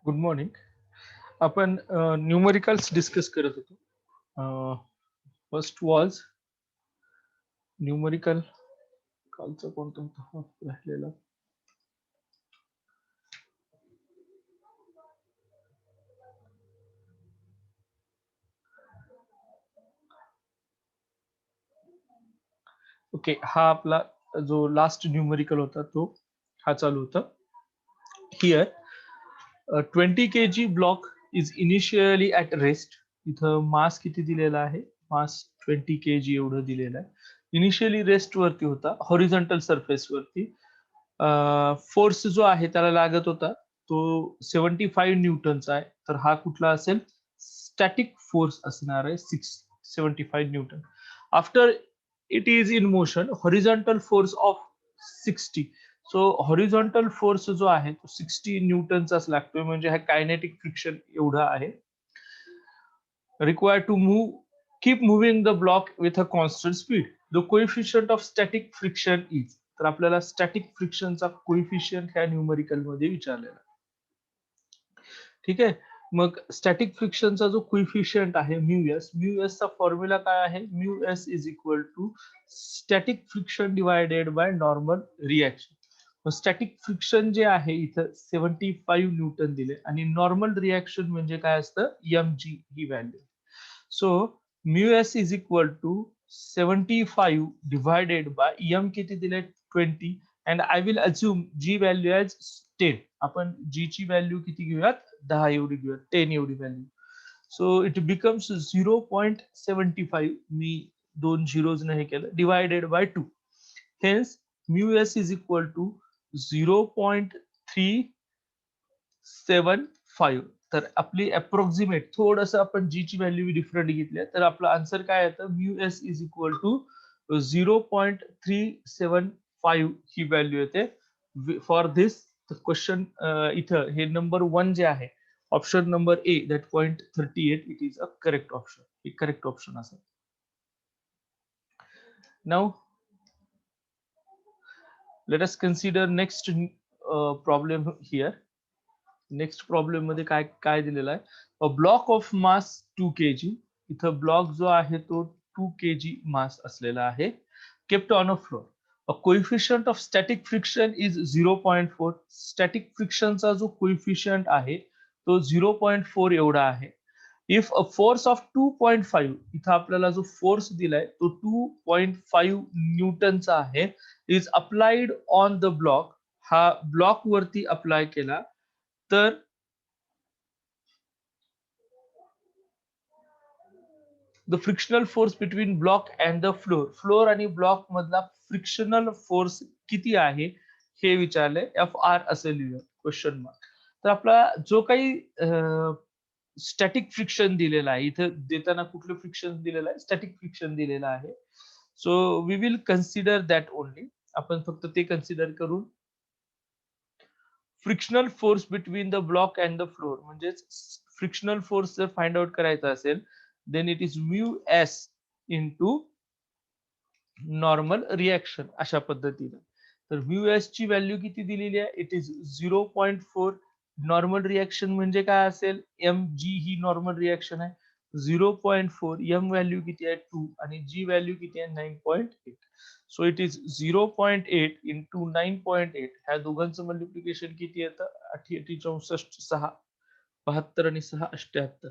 Good morning. आपण numericals discuss करत होतो. First was numerical. कालचा कोणता होता हा राहिलेला? ओके, हा आपला जो लास्ट न्यूमरिकल होता तो हा चालू होता. Here 20 kg block is initially at rest. इथं मास किती दिलेला आहे? मास 20 kg एवढं दिलेलं आहे. इनिशियली रेस्ट वरती होता, हॉरिझॉन्टल सरफेस वरती. फोर्स जो आहे त्याला लागत होता तो 75 न्यूटनचा आहे. तर हा कुठला असेल? स्टॅटिक फोर्स असणार आहे 675 Newton. After it is in motion, horizontal force of 60. So horizontal force जो आहे तो 60 न्यूटनचाच लागतोय, म्हणजे हा कायनेटिक फ्रिक्शन एवढा आहे. Required to move, keep moving the block with a constant speed. The coefficient of static friction is. तर आपल्याला स्टॅटिक फ्रिक्शनचा कोएफिशियंट ह्या न्यूमरिकल मध्ये विचारलेला. ठीक आहे, मग स्टॅटिक फ्रिक्शनचा जो कोएफिशियंट आहे म्यू एस चा फॉर्म्युला काय आहे? Mu S is equal to static friction divided by normal reaction. Static friction जे आहे इथं 75 न्यूटन दिले आणि नॉर्मल रिॲक्शन म्हणजे काय असतं? एम जी ही value. So mu S is equal to 75 divided by M किती दिले? 20. And I will assume G value as 10. आपण जी ची व्हॅल्यू किती घेऊयात? 10 एवढी घेऊयात, 10 एवढी व्हॅल्यू. So it becomes 0.75. मी दोन झिरोज हे केलं, divided by 2. Hence mu S is equal to 0.375. तर आपली अप्रॉक्सिमेट थोडस आपण जी ची व्हॅल्यू डिफरंट घेतली तर आपलं आन्सर काय येतं? Mu S is equal to 0.375 ही व्हॅल्यू येते फॉर दिस क्वेश्चन. इथं हे नंबर 1 जे आहे, option number A, that 0.38, it is a correct option. हे करेक्ट ऑप्शन असेल. Now let us consider next problem here. Next problem मध्ये काय काय दिलेलं आहे? A block of mass 2 kg. इथं ब्लॉक जो आहे तो 2 kg मास असलेला आहे, kept on a floor. A coefficient of static friction is 0.4. Static फ्रिक्शनचा जो कोएफिशियंट आहे तो 0.4 एवढा आहे. इफ अ फोर्स ऑफ 2.5, इथं आपल्याला जो फोर्स दिलाय तो 2.5 न्यूटनचा आहे, is applied on the block. हा ब्लॉक वरती अप्लाय केला तर the frictional force between block and the floor आणि ब्लॉक मधला फ्रिक्शनल फोर्स किती आहे हे विचारले. एफ आर असे लिहूया क्वेश्चन मार्क. तर आपला जो काही स्टॅटिक फ्रिक्शन दिलेला आहे, इथं देताना कुठलं फ्रिक्शन दिलेलं आहे? स्टॅटिक फ्रिक्शन दिलेलं आहे. So we will consider that only. आपण फक्त ते कन्सिडर करून frictional force between the block and the floor, म्हणजे फ्रिक्शनल फोर्स जर फाइंड आउट करायचा असेल, then it is mu S into normal reaction, अशा पद्धतीने. तर म्यू एस ची व्हॅल्यू किती दिलेली आहे? It is 0.4. नॉर्मल रिॲक्शन म्हणजे काय असेल? एम जी ही नॉर्मल रिॲक्शन आहे. 0.4, एम व्हॅल्यू किती आहे? 2, आणि जी व्हॅल्यू किती आहे? 9.8. So it is 0.8 into 9.8. ह्या दोघांचं मल्टिप्लिकेशन किती येतं? 8×64 6, 72 आणि 6 78.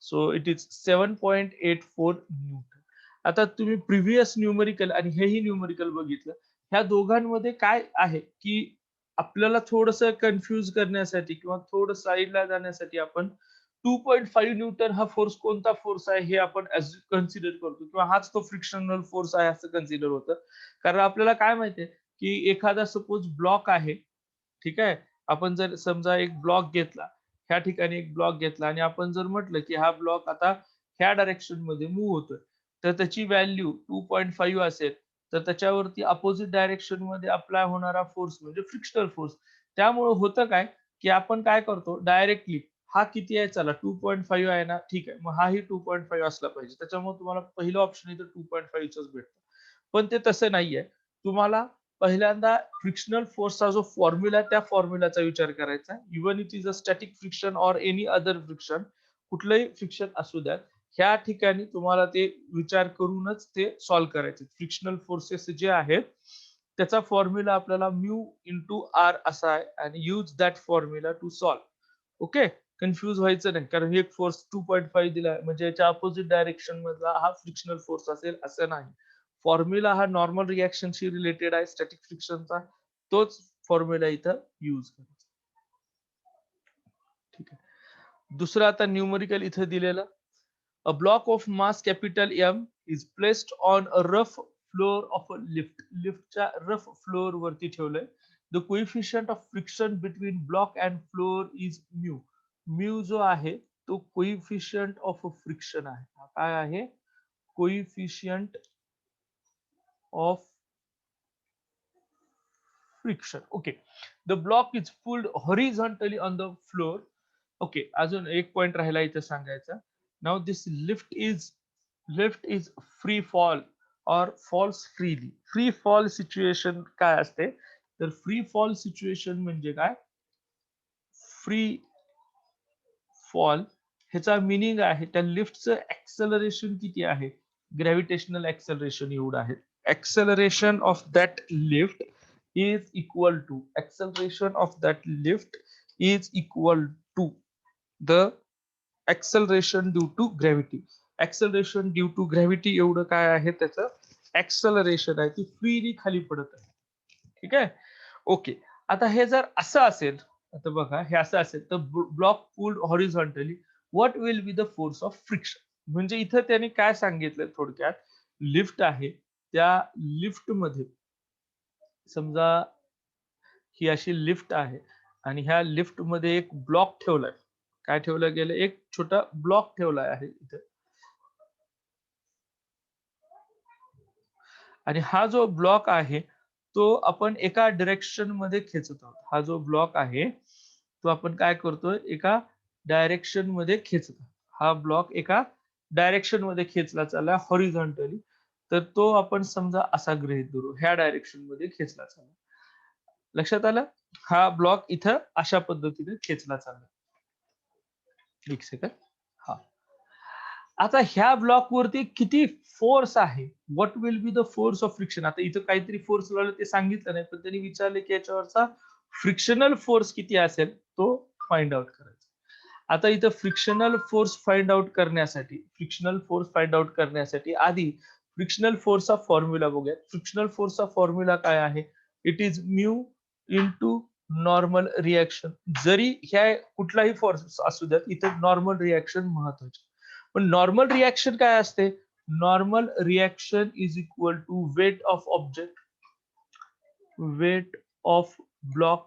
So it is 7.84 Newton. आता तुम्ही प्रिव्हियस न्यूमरिकल आणि हेही न्यूमरिकल बघितलं, ह्या दोघांमध्ये काय आहे की आपल्याला थोडस कन्फ्यूज करण्यासाठी किंवा थोडं साईडला जाण्यासाठी आपण 2.5 न्यूटन हा फोर्स कोणता फोर्स आहे हे आपण कन्सिडर करतो, किंवा हाच तो फ्रिक्शनल फोर्स आहे असं कन्सिडर होतं. कारण आपल्याला काय माहितीये की एखादा सपोज ब्लॉक आहे, ठीक आहे, आपण जर समजा एक ब्लॉक घेतला, ह्या ठिकाणी एक ब्लॉक घेतला आणि आपण जर म्हटलं की हा ब्लॉक आता ह्या डायरेक्शन मध्ये मूव्ह होतोय, तर त्याची व्हॅल्यू 2.5 असेल, तर त्याच्यावरती अपोजिट डायरेक्शन मध्ये अप्लाय होणारा फोर्स म्हणजे फ्रिक्शनल फोर्स. त्यामुळे होतं काय की आपण काय करतो डायरेक्टली, हा किती आहे? चला 2.5 आहे ना, ठीक आहे, मग हाही 2.5 असला पाहिजे. त्याच्यामुळे तुम्हाला पहिलं ऑप्शन इथं 2.5 च भेटतं. पण ते तसं नाहीये. तुम्हाला पहिल्यांदा फ्रिक्शनल फोर्सचा जो फॉर्म्युला त्या फॉर्म्युलाचा विचार करायचा. Even it is a static friction or any other friction, कुठलंही फ्रिक्शन असू द्या, ह्या ठिकाणी तुम्हाला ते विचार करूनच ते सॉल्व्ह करायचे. फ्रिक्शनल फोर्सेस जे आहेत त्याचा फॉर्म्युला आपल्याला म्यू इंटू आर असा आहे आणि use that formula to solve. Okay, confuse व्हायचं नाही, कारण एक फोर्स 2.5 दिला म्हणजे याच्या अपोजिट डायरेक्शन मधला हा फ्रिक्शनल फोर्स असेल असं नाही. फॉर्म्युला हा नॉर्मल रिएक्शनशी रिलेटेड आहे स्टॅटिक फ्रिक्शनचा, तोच फॉर्म्युला इथं यूज करायचा. ठीक आहे. दुसरं आता न्यूमरिकल इथं दिलेलं, a block of mass capital M is placed on a rough floor of a lift. लिफ्टच्या रफ फ्लोर वरती ठेवलंय. The coefficient of friction between block and floor is mu. Mu जो आहे तो कोइफिशियंट ऑफ फ्रिक्शन आहे. हा काय आहे? Coefficient of friction. Okay. The block is pulled horizontally on the floor. Okay. अजून एक पॉइंट राहिला इथे सांगायचा. Now this lift is free fall or falls freely. Free fall situation काय असते? तर फ्री फॉल सिच्युएशन म्हणजे काय? फ्री फॉल ह्याचा मिनिंग आहे त्या लिफ्टचं एक्सेलरेशन किती आहे? ग्रॅव्हिटेशनल एक्सेलरेशन एवढं आहे. Acceleration of that lift is equal to acceleration of that lift is equal to the acceleration due to gravity. Acceleration due to gravity एवढं काय आहे त्याचं acceleration आहे, ती फ्रीली खाली पडत आहे. ठीक आहे. ओके. आता हे जर असं असेल, आता बघा हे असं असेल तर block pulled horizontally, what will be the force of friction. म्हणजे इथं त्यांनी काय सांगितलं थोडक्यात, लिफ्ट आहे त्या लिफ्ट मध्ये समजा ही अशी लिफ्ट आहे आणि ह्या लिफ्ट मध्ये एक ब्लॉक ठेवलाय. काय ठेवलं गेलं? एक छोटा ब्लॉक ठेवलाय आहे इथे. आणि हा जो ब्लॉक आहे तो आपण एका डिरेक्शन मध्ये खेचत आहोत. हा जो ब्लॉक आहे तो आपण काय करतोय? एका डायरेक्शन मध्ये खेचत आहोत. हा ब्लॉक एका डायरेक्शन मध्ये खेचला चालला हॉरिझॉन्टली. तर तो आपण समजा असा गृहीत धरू, ह्या डायरेक्शन मध्ये खेचला चालला. लक्षात आलं? हा ब्लॉक इथं अशा पद्धतीने खेचला चालला. एक सेकंड. हा. आता ह्या ब्लॉक वरती किती फोर्स आहे? What will be the force of friction? आता इथं काहीतरी फोर्स लावलं ते सांगितलं नाही, पण त्यांनी विचारले की याच्यावरचा फ्रिक्शनल फोर्स किती असेल तो फाइंड आउट करायचा. आता इथं फ्रिक्शनल फोर्स फाइंड आउट करण्यासाठी आधी फ्रिक्शनल फोर्सचा फॉर्म्युला बघूया. फ्रिक्शनल फोर्सचा फॉर्म्युला काय आहे? It is mu into normal reaction. जरी ह्या कुठलाही फोर्स असू द्यात, इथे नॉर्मल रिएक्शन महत्वाची. पण नॉर्मल रिएक्शन काय असते? Normal reaction is equal to weight of object, weight of block.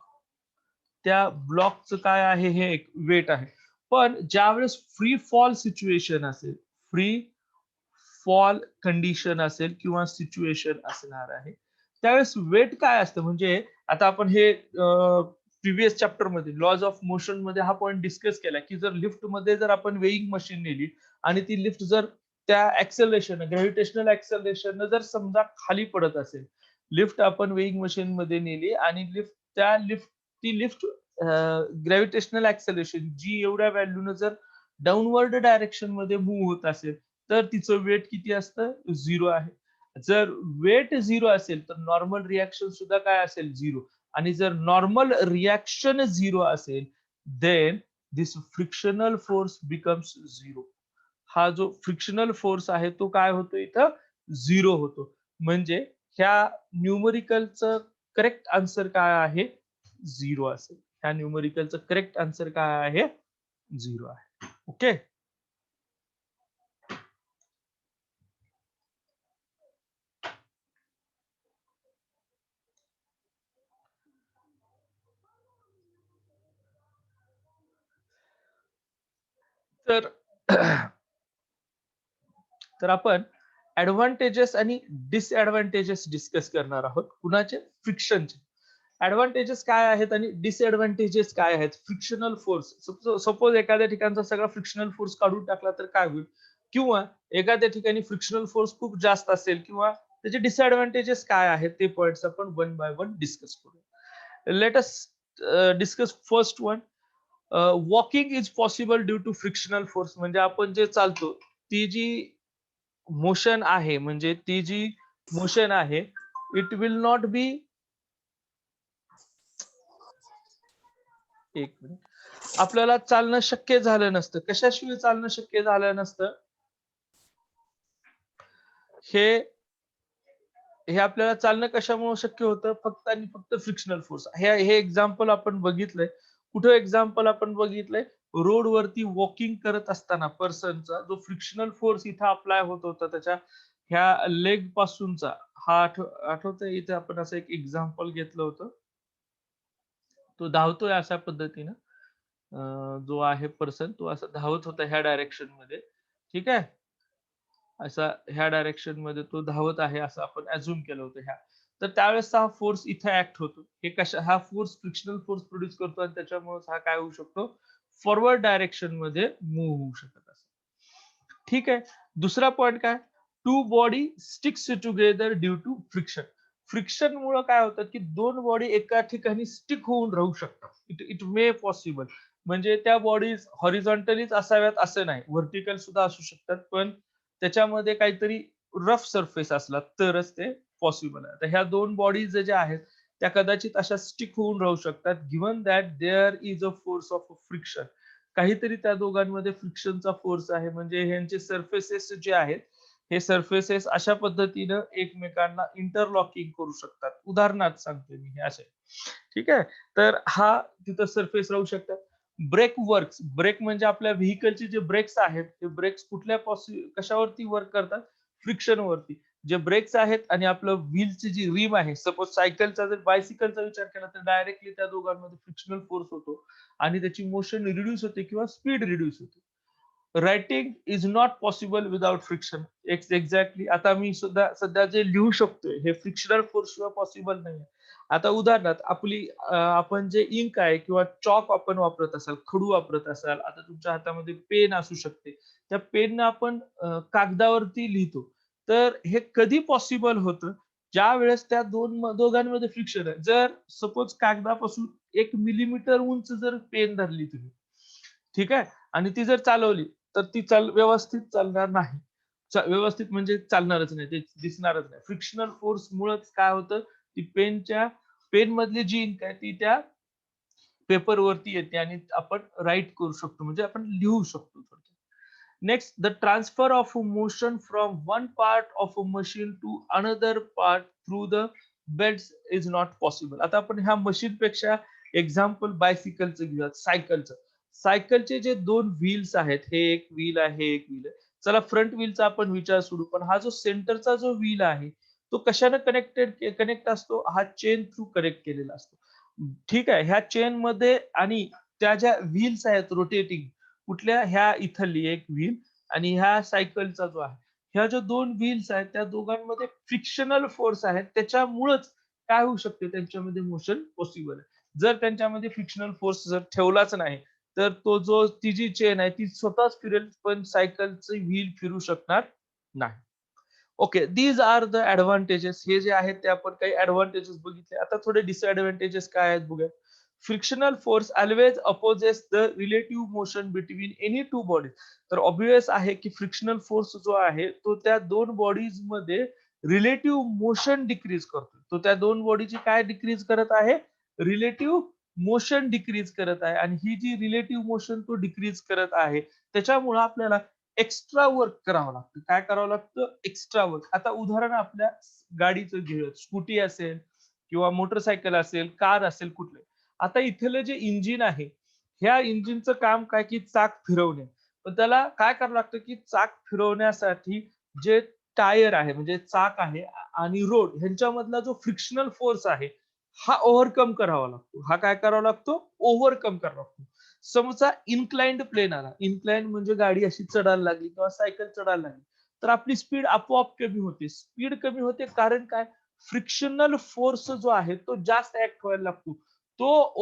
त्या ब्लॉकचं काय आहे? हे एक वेट आहे. पण ज्यावेळेस फ्री फॉल सिच्युएशन असेल, फ्री फॉल कंडिशन असेल किंवा सिच्युएशन असणार आहे, त्यावेळेस वेट काय असतं? म्हणजे आता आपण हे प्रिव्हियस चॅप्टर मध्ये लॉज ऑफ मोशन मध्ये हा पॉइंट डिस्कस केला की जर लिफ्ट मध्ये जर आपण वेईंग मशीन नेली आणि ती लिफ्ट जर त्या ऍक्सेलरेशन ग्रॅव्हिटेशनल ऍक्सेलरेशन जर समजा खाली पडत असेल, लिफ्ट आपण वेईंग मशीन मध्ये नेली आणि ती लिफ्ट ग्रॅव्हिटेशनल ऍक्सेलरेशन जी एवढ्या व्हॅल्यूनं जर डाऊनवर्ड डायरेक्शन मध्ये मूव्ह होत असेल तर तिचं वेट किती असतं? 0 आहे. जर वेट 0 असेल तर नॉर्मल रिएक्शन सुद्धा काय असेल? 0. आणि जर नॉर्मल रिएक्शन 0 असेल देन दिस फ्रिक्शनल फोर्स बिकम्स 0. हा जो फ्रिक्शनल फोर्स आहे तो काय होतो? इथं 0 होतो. म्हणजे ह्या न्यूमरिकलचं करेक्ट आन्सर काय आहे? 0 असेल. ह्या न्यूमरिकलचं करेक्ट आन्सर काय आहे? 0 आहे. ओके. तर तर आपण ऍडव्हान्टेजेस आणि डिसएडव्हान्टेजेस डिस्कस करणार आहोत. कुणाचे? फ्रिक्शनचे. ऍडव्हान्टेजेस काय आहेत आणि डिसएडव्हान्टेजेस काय आहेत? Frictional force. सपोज एखाद्या ठिकाणचा सगळा फ्रिक्शनल फोर्स काढून टाकला तर काय होईल? किंवा एखाद्या ठिकाणी फ्रिक्शनल फोर्स खूप जास्त असेल किंवा त्याचे डिसएडव्हान्टेजेस काय आहेत ते पॉइंट्स आपण वन बाय वन डिस्कस करूया. Let us discuss first one. Walking is possible due to frictional force. म्हणजे आपण जे चालतो ती जी मोशन आहे, म्हणजे ती जी मोशन आहे, इट विल नॉट बी, एक मिनिट, आपल्याला चालणं शक्य झालं नसतं. कशाशिवाय चालणं शक्य झालं नसतं? हे हे आपल्याला चालणं कशामुळे शक्य होतं? फक्त आणि फक्त फ्रिक्शनल फोर्स. हे एक्झाम्पल आपण बघितलंय. कुठं एक्झाम्पल आपण बघितलंय? रोडवरती वॉकिंग करत असताना पर्सनचा जो फ्रिक्शनल फोर्स इथं अप्लाय होत होता त्याच्या ह्या लेग पासूनचा, हा आठवतंय? इथे आपण असं एक एक्झाम्पल घेतलं होतं. तो धावतोय अशा पद्धतीनं. जो आहे पर्सन तो असा धावत होता ह्या डायरेक्शन मध्ये. ठीक आहे? असा ह्या डायरेक्शन मध्ये तो धावत आहे असं आपण अझ्युम केलं होतं ह्या. तर त्यावेळेस हा फोर्स इथे ऍक्ट होतो. हा फोर्स फ्रिक्शनल फोर्स प्रोड्यूस करतो आणि त्याच्यामुळे हा काय होऊ शकतो? फॉरवर्ड डायरेक्शन मध्ये मूव्ह होऊ शकत असं. ठीक आहे. दुसरा पॉइंट काय? Two body sticks together due to friction. Friction मुळे काय होतं की दोन बॉडी एका ठिकाणी स्टिक होऊन राहू शकतात. It it may possible. म्हणजे त्या बॉडीज हॉरिझॉन्टलीच असाव्यात असं नाही, व्हर्टिकल सुद्धा असू शकतात, पण त्याच्यामध्ये काहीतरी रफ सरफेस असला तरच ते पॉसिबल आहे. तर ह्या दोन बॉडीज ज्या आहेत त्या कदाचित अशा स्टिक होऊन राहू शकतात, given that there is a force of friction. काहीतरी त्या दोघांमध्ये फ्रिक्शनचा फोर्स आहे, म्हणजे ह्यांचे सरफेसेस जे आहेत हे सरफेसेस अशा पद्धतीनं एकमेकांना इंटरलॉकिंग करू शकतात. उदाहरणार्थ सांगतोय मी हे असे. ठीक आहे. तर हा तिथं सरफेस राहू शकतात. Break works. ब्रेक म्हणजे आपल्या व्हेइकलचे जे ब्रेक्स आहेत, ते ब्रेक्स कुठल्या कशावरती वर्क करतात? फ्रिक्शनवरती. जे ब्रेक्स आहेत आणि आपलं व्हीलची जी रिम आहे, सपोज सायकलचा जर बायसिकलचा विचार केला तर डायरेक्टली त्या दोघांमध्ये फ्रिक्शनल फोर्स होतो आणि त्याची मोशन रिड्यूस होते किंवा स्पीड रिड्यूस होते. Writing is not possible without friction. Exactly. आता मी सुद्धा सध्या जे लिहू शकतोय हे फ्रिक्शनल फोर्स शिवाय पॉसिबल नाही. आता उदाहरणार्थ आपण जे इंक आहे किंवा चॉक आपण वापरत असाल, खडू वापरत असाल, आता तुमच्या हातामध्ये पेन असू शकते. त्या पेननं आपण कागदावरती लिहितो. तर हे कधी पॉसिबल होतं? ज्या वेळेस त्या दोघांमध्ये फ्रिक्शन आहे. जर सपोज कागदापासून 1 मिलीमीटर उंच जर पेन धरली तुम्ही, ठीक आहे, आणि ती जर चालवली तर ती व्यवस्थित चालणार नाही. व्यवस्थित म्हणजे चालणारच नाही, ते दिसणारच नाही. फ्रिक्शनल फोर्स मुळेच काय होतं, ती पेन मधली जी इंक आहे ती त्या पेपर वरती येते आणि आपण राईट करू शकतो, म्हणजे आपण लिहू शकतो थोडक्यात. Next, the transfer of motion from one part of a machine to another part through the belts is not possible. आता आपण ह्या मशीन पेक्षा एक्झाम्पल बायसिकलचं घेऊयात, सायकलचं. सायकलचे जे दोन व्हील्स आहेत, हे एक व्हील आहे, हे एक व्हील आहे. चला फ्रंट व्हीलचा आपण विचार सोडू, पण हा जो सेंटरचा जो व्हील आहे तो कशाने कनेक्ट असतो? हा चेन थ्रू कनेक्ट केलेला असतो. ठीक आहे. ह्या चेन मध्ये आणि त्या ज्या व्हील्स आहेत रोटेटिंग, कुठल्या? ह्या इथली एक व्हील आणि ह्या सायकलचा जो आहे, ह्या ज्या दोन व्हील्स आहेत त्या दोघांमध्ये फ्रिक्शनल फोर्स आहे, त्याच्यामुळेच काय होऊ शकते? त्यांच्यामध्ये मोशन पॉसिबल आहे. जर त्यांच्यामध्ये फ्रिक्शनल फोर्स जर ठेवलाच नाही तर ती जी चेन आहे ती स्वतःच फिरेल, पण सायकलची व्हील फिरू शकणार नाही. Okay, these are the advantages. हे जे आहेत ते आपण काही ऍडव्हान्टेजेस बघितले. आता थोडे डिसएडव्हान्टेजेस काय आहेत बघूया. Frictional force always opposes the relative motion between any two bodies. तर ऑब्वियस आहे की फ्रिक्शनल फोर्स जो आहे तो त्या दोन बॉडीज मध्ये रिलेटिव्ह मोशन डिक्रीज करतो. तो त्या दोन बॉडीची काय डिक्रीज करत आहे? रिलेटिव्ह मोशन डिक्रीज करत आहे, आणि ही जी रिलेटिव्ह मोशन तो डिक्रीज करत आहे त्याच्यामुळे आपल्याला एक्स्ट्रा वर्क करावं लागतं. काय करावं लागतं? Extra work. आता उदाहरण आपल्या गाडीचं घेऊया. स्कूटी असेल किंवा मोटरसायकल असेल, कार असेल, कुठले. आता इथलं जे इंजिन आहे, ह्या इंजिनचं काम काय की चाक फिरवणे. पण त्याला काय करावं लागतं की चाक फिरवण्यासाठी जे टायर आहे, म्हणजे चाक आहे आणि रोड ह्यांच्यामधला जो फ्रिक्शनल फोर्स आहे, हा ओव्हरकम करावा लागतो. हा काय करावा लागतो? ओव्हरकम करावा लागतो. समजा इन्क्लाइंड प्लेन आला. इन्क्लाइंड म्हणजे गाडी अशी चढायला लागली किंवा सायकल चढायला लागली, तर आपली स्पीड आपोआप कमी होते. स्पीड कमी होते कारण काय? फ्रिक्शनल फोर्स जो आहे तो जास्त ऍक्ट व्हायला लागतो. तो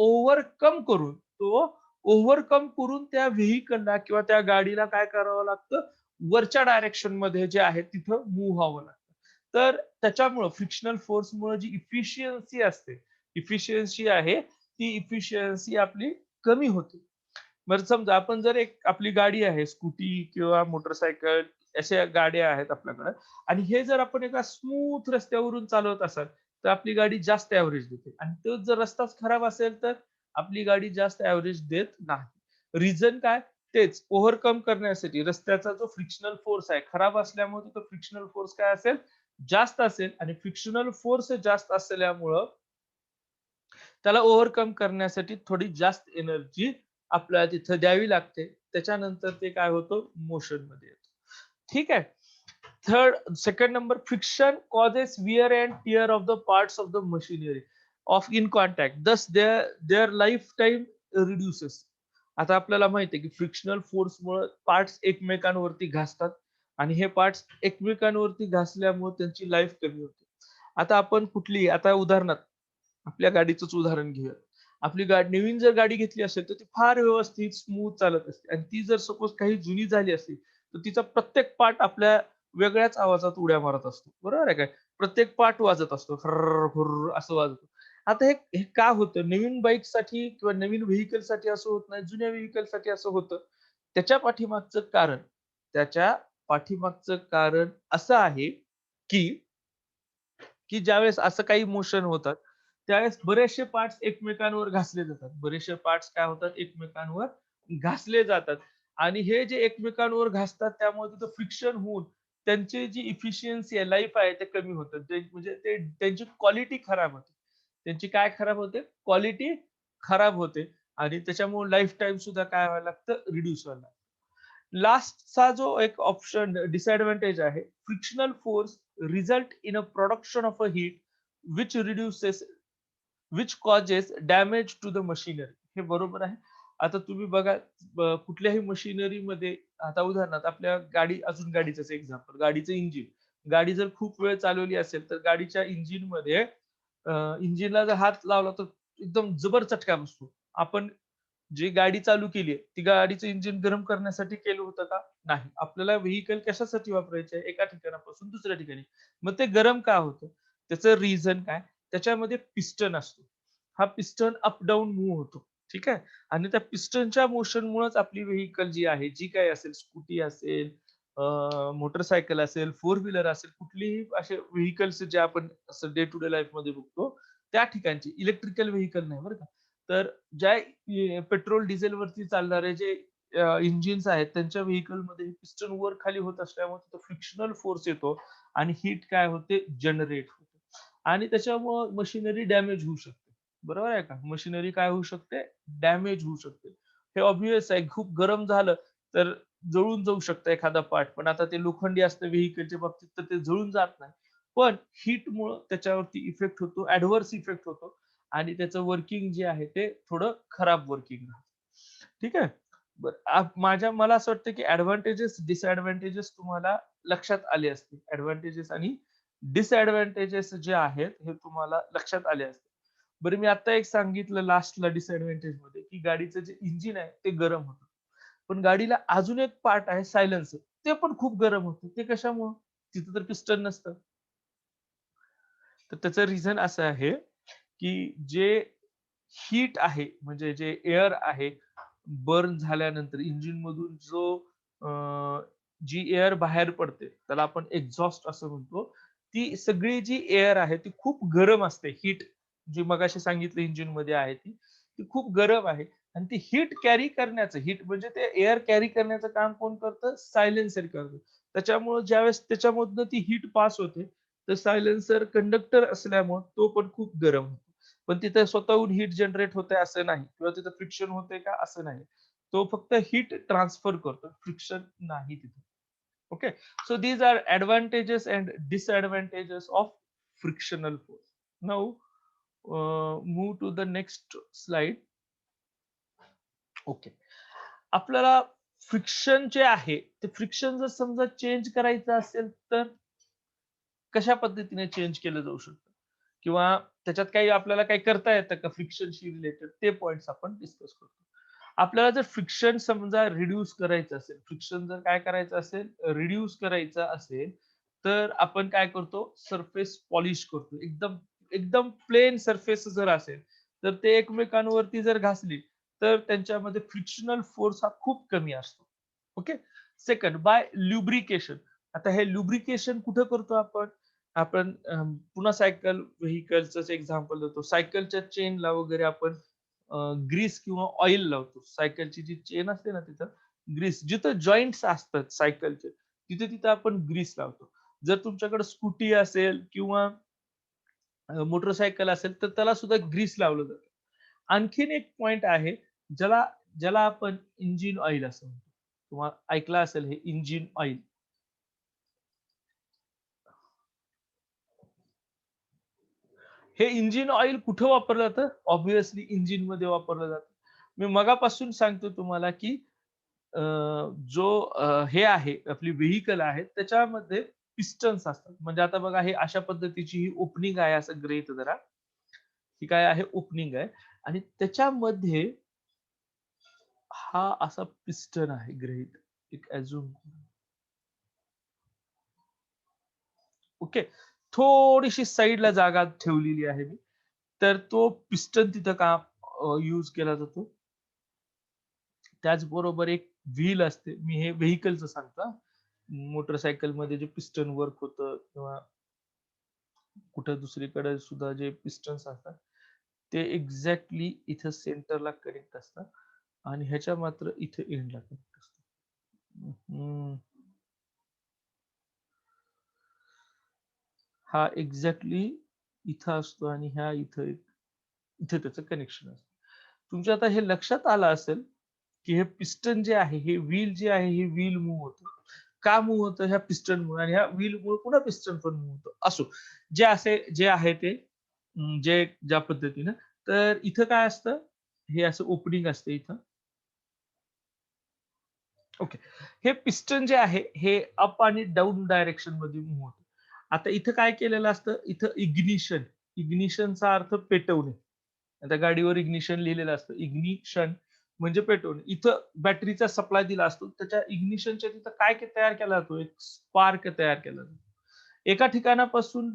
ओव्हरकम करून त्या व्हेइकलला किंवा त्या गाडीला काय करावं लागतं? वरच्या डायरेक्शन मध्ये जे आहे तिथं मूव्ह व्हावं लागतं. तर त्याच्यामुळं फ्रिक्शनल फोर्समुळे जी इफिशियन्सी असते, इफिशियन्सी आहे, ती इफिशियन्सी आपली कमी होते. बरं समजा आपण जर एक आपली गाडी आहे, स्कूटी किंवा मोटरसायकल अशा गाड्या आहेत आपल्याकडे आणि हे जर आपण एका स्मूथ रस्त्यावरून चालवत असाल, तर आपली गाडी जास्त एव्हरेज देते आणि तोच जर रस्ताच खराब असेल, तर आपली गाडी जास्त एव्हरेज देत नाही. रिझन काय? तेच ओव्हरकम करण्यासाठी रस्त्याचा जो फ्रिक्शनल फोर्स आहे, खराब असल्यामुळे तो फ्रिक्शनल फोर्स काय असेल? जास्त असेल आणि फ्रिक्शनल फोर्स जास्त असल्यामुळं त्याला ओव्हरकम करण्यासाठी थोडी जास्त एनर्जी आपल्याला तिथं द्यावी लागते. त्याच्यानंतर ते काय होतं? मोशनमध्ये येतं. ठीक आहे. Second number friction causes wear and tear of the parts of the machinery of in contact. Thus their lifetime reduces. आता आपल्याला माहिती आहे की फ्रिक्शनल फोर्समुळे पार्ट्स एकमेकांवरती घासतात आणि हे पार्ट्स एकमेकांवरती घासल्यामुळे त्यांची लाईफ कमी होते. आता आपण कुठली आता उदाहरणार्थ आपल्या गाडीचंच उदाहरण घेऊया. आपली गाडी नवीन जर गाडी घेतली असेल, तर ती फार व्यवस्थित स्मूथ चालत असते आणि ती जर सपोज काही जुनी झाली असेल, तर तिचा प्रत्येक पार्ट आपल्या वेगळ्याच आवाजात उड्या मारत असतो. बरोबर आहे काय? प्रत्येक पार्ट वाजत असतो. फर्रर्र, फुर्र असं वाजतं. आता हे हे का होतं? नवीन बाईकसाठी किंवा नवीन व्हेइकलसाठी असं होत नाही, जुन्या व्हेइकलसाठी असं होतं. त्याच्या पाठीमागचं कारण त्याच्या पाठीमागचं कारण असं आहे, की की ज्यावेळेस असं काही मोशन होतात, त्यावेळेस बरेचसे पार्ट्स एकमेकांवर घासले जातात. बरेचसे पार्ट्स काय होतात? एकमेकांवर घासले जातात आणि हे जे एकमेकांवर घासतात त्यामुळे तिथं फ्रिक्शन होऊन त्यांची जी इफिशियन्सी आहे, लाईफ आहे ते कमी होतं. ते म्हणजे ते त्यांची क्वालिटी खराब होते. त्यांची काय खराब होते? क्वालिटी खराब होते आणि त्याच्यामुळे लाईफ टाईम सुद्धा काय व्हायला लागतं? रिड्यूस व्हायला लागतं. लास्टचा जो एक ऑप्शन डिसएडव्हांटेज आहे, frictional force result in a production of a heat which reduces which causes damage to the machinery. हे बरोबर आहे. आता तुम्ही बघा कुठल्याही मशिनरीमध्ये आता उदाहरणार्थ आपल्या अजून गाडीचंच एक्झाम्पल, गाडीचं इंजिन. गाडी जर खूप वेळ चालवली असेल, तर गाडीच्या इंजिनमध्ये इंजिनला जर हात लावला तर एकदम जबर चटका बसतो. आपण जी गाडी चालू केली आहे, ती गाडीचं इंजिन गरम करण्यासाठी केलं होतं का? नाही. आपल्याला व्हेइकल कशासाठी वापरायचे आहे? एका ठिकाणापासून दुसऱ्या ठिकाणी. मग ते गरम का होतं? त्याचं रिझन काय? त्याच्यामध्ये पिस्टन असतो. हा पिस्टन अप डाउन मूव्ह होतो. ठीक आहे? आणि त्या पिस्टनच्या मोशनमुळेच आपली व्हेइकल जी आहे, जी काही असेल स्कूटी असेल, मोटरसायकल असेल, फोर व्हीलर असेल, कुठलीही असे व्हेइकल्स जे आपण असं डे टू डे लाईफमध्ये बघतो, त्या ठिकाणची इलेक्ट्रिकल व्हेइकल नाही बरं का. तर ज्या पेट्रोल, डिझेलवरती चालणारे जे इंजिन्स आहेत त्यांच्या व्हेइकलमध्ये पिस्टन वर खाली होत असल्यामुळे तिथं फ्रिक्शनल फोर्स येतो आणि हीट काय होते? जनरेट होते आणि त्याच्यामुळं मशिनरी डॅमेज होऊ शकते. बरोबर आहे का? मशिनरी काय होऊ शकते? डॅमेज होऊ शकते. हे ऑब्व्हियस आहे. खूप गरम झालं तर जळून जाऊ शकतं एखादा पार्ट. पण आता ते लोखंडी असतं व्हेइकलच्या बाबतीत तर ते जळून जात नाही. पण हीटमुळं त्याच्यावरती इफेक्ट होतो, ॲडव्हर्स इफेक्ट होतो आणि त्याचं वर्किंग जे आहे ते थोडं खराब वर्किंग राहतं. ठीक आहे? बरं मला असं वाटतं की एडव्हांटेजेस, डिसएडव्हांटेजेस तुम्हाला लक्षात आले असतील. एडव्हांटेजेस आणि डिसएडव्हांटेजेस जे आहेत हे तुम्हाला लक्षात आले असतील. बरं मी आता एक सांगितलं लास्टला डिसएडव्हांटेजमध्ये की गाडीचं जे इंजिन आहे ते गरम होतं. पण गाडीला अजून एक पार्ट आहे सायलेन्सर. ते पण खूप गरम होतं. ते कशामुळं? तिथं तर पिस्टन नसतं. तर त्याचं रिझन असं आहे की जे हीट आहे म्हणजे जे एअर आहे, बर्न झाल्यानंतर इंजिनमधून जी एअर बाहेर पडते, त्याला आपण एक्झॉस्ट असं म्हणतो. ती सगळी जी एअर आहे ती खूप गरम असते. हीट जी मगाशी सांगितलं इंजिनमध्ये आहे ती, ती खूप गरम आहे आणि ती हीट कॅरी करण्याचं हीट म्हणजे ते एअर कॅरी करण्याचं काम कोण करतं? सायलेन्सर करतं. त्याच्यामुळं ज्यावेळेस त्याच्यामधनं ती हीट पास होते, तर सायलेन्सर कंडक्टर असल्यामुळं तो पण खूप गरम होतो. पण तिथे स्वतःहून हीट जनरेट होतंय असं नाही किंवा तिथं फ्रिक्शन होतंय का असं नाही. तो फक्त हीट ट्रान्सफर करतो. फ्रिक्शन नाही तिथे. Okay. So these are advantages and disadvantages of frictional force. Now move to the next slide. Okay. आपल्याला फ्रिक्शन जे आहे, ते फ्रिक्शन जर समजा चेंज करायचं असेल तर कशा पद्धतीने चेंज केलं जाऊ शकतं? किंवा त्याच्यात काही आपल्याला काही करता येतं का फ्रिक्शनशी रिलेटेड? ते पॉइंट्स आपण डिस्कस करतो. आपल्याला जर फ्रिक्शन समजा रिड्यूस करायचं असेल, फ्रिक्शन जर काय करायचं असेल, रिड्यूस करायचं असेल, तर आपण काय करतो, सरफेस पॉलिश करतो. एकदम एकदम प्लेन सरफेस जर असेल, तर ते एकमेकांवरती जर घासली, तर त्यांच्यामध्ये फ्रिक्शनल फोर्स हा खूप कमी असतो. ओके. Second by lubrication. आता हे ल्युब्रिकेशन कुठं करतो आपण? आपण पुन्हा सायकल व्हेइकलचंच एक्झाम्पल देतो. सायकलच्या चेनला वगैरे आपण ग्रीस किंवा ऑइल लावतो. सायकलची जी चेन असते ना तिथं ग्रीस जिथं जॉइंट्स असतात सायकलचे, तिथे-तिथं आपण ग्रीस लावतो. जर तुमच्याकडे स्कूटी असेल किंवा मोटरसायकल असेल, तर त्याला सुद्धा ग्रीस लावलं जातं. आणखीन एक पॉइंट आहे, ज्याला ज्याला आपण इंजिन ऑइल असं म्हणतो. तुम्हाला ऐकलं असेल हे इंजिन ऑइल. हे इंजिन ऑइल कुठं वापरलं जातं? ऑब्व्हियसली इंजिनमध्ये वापरलं जातं. मी मगापासून सांगतो तुम्हाला, की अ, जो हे आहे आपली व्हेइकल आहे त्याच्यामध्ये पिस्टन्स असतात. म्हणजे आता बघा हे अशा पद्धतीची ही ओपनिंग आहे असं गृहीत धरा. ही काय आहे ओपनिंग आहे आणि त्याच्यामध्ये हा असा पिस्टन आहे गृहीत. एक अझ्युम ओके. थोडीशी साइडला जागा ठेवलेली आहे मी. तर तो पिस्टन तिथं का यूज केला जातो. त्याचबरोबर एक व्हील असते. मी हे व्हेइकलचं सांगतो हां. मोटरसायकलमध्ये जे पिस्टन वर्क होतं किंवा कुठे दुसरीकडे सुद्धा जे पिस्टन्स असतात, ते एक्झॅक्टली इथं सेंटरला कनेक्ट असतात आणि ह्याच्या मात्र इथे एंडला कनेक्ट असतात. हं. हा एक्झॅक्टली इथं असतो आणि ह्या इथे त्याचं कनेक्शन असतं. तुमच्या आता हे लक्षात आलं असेल, की हे पिस्टन जे आहे, हे व्हील जे आहे, हे व्हील मूव्ह होतं. का मूव्ह होतं? ह्या पिस्टनमुळे आणि ह्या व्हीलमुळे पुन्हा पिस्टन पण मूव्ह होतं. असो, जे आहे ते ज्या पद्धतीनं तर इथं काय असतं, हे असं ओपनिंग असतं इथं. ओके. हे पिस्टन जे आहे, हे अप आणि डाउन डायरेक्शनमध्ये मूव्ह होतं. आता इथं काय केलेलं असतं, इथं इग्निशनचा अर्थ पेटवणे. आता गाडीवर इग्निशन लिहिलेलं असतं. इग्निशन म्हणजे पेट्रोल. इथं बॅटरीचा सप्लाय दिला असतो. त्याच्या इग्निशनच्या तिथं काय तयार केला जातो? एक स्पार्क तयार केला जातो. एका ठिकाणापासून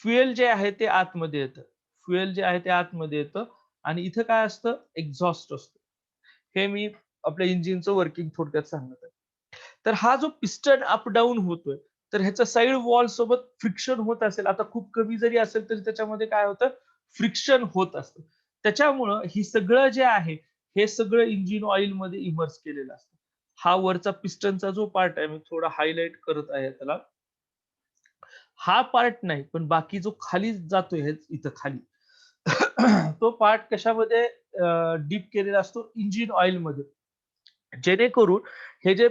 फ्युएल जे आहे ते आतमध्ये येतं. फ्युएल जे आहे ते आतमध्ये येतं आणि इथं काय असतं? एक्झॉस्ट असतो. हे मी आपल्या इंजिनचं वर्किंग थोडक्यात सांगत आहे. तर हा जो पिस्टन अप डाउन होतोय, तर ह्याच्या साइड वॉल सोबत फ्रिक्शन होत असेल, आता खूप कमी जरी असेल तरी त्याच्यामध्ये काय होतं? फ्रिक्शन होत असतं. त्याच्यामुळं ही सगळं जे आहे, हे सगळं इंजिन ऑइलमध्ये इमर्स केलेलं असतं. हा वरचा पिस्टनचा जो पार्ट आहे, मी थोडा हायलाइट करत आहे त्याला. हा पार्ट नाही, पण बाकी जो खाली जातोय हे इथं खाली. तो पार्ट कशामध्ये डीप केलेला असतो? इंजिन ऑइलमध्ये. जेणेकरून हे जे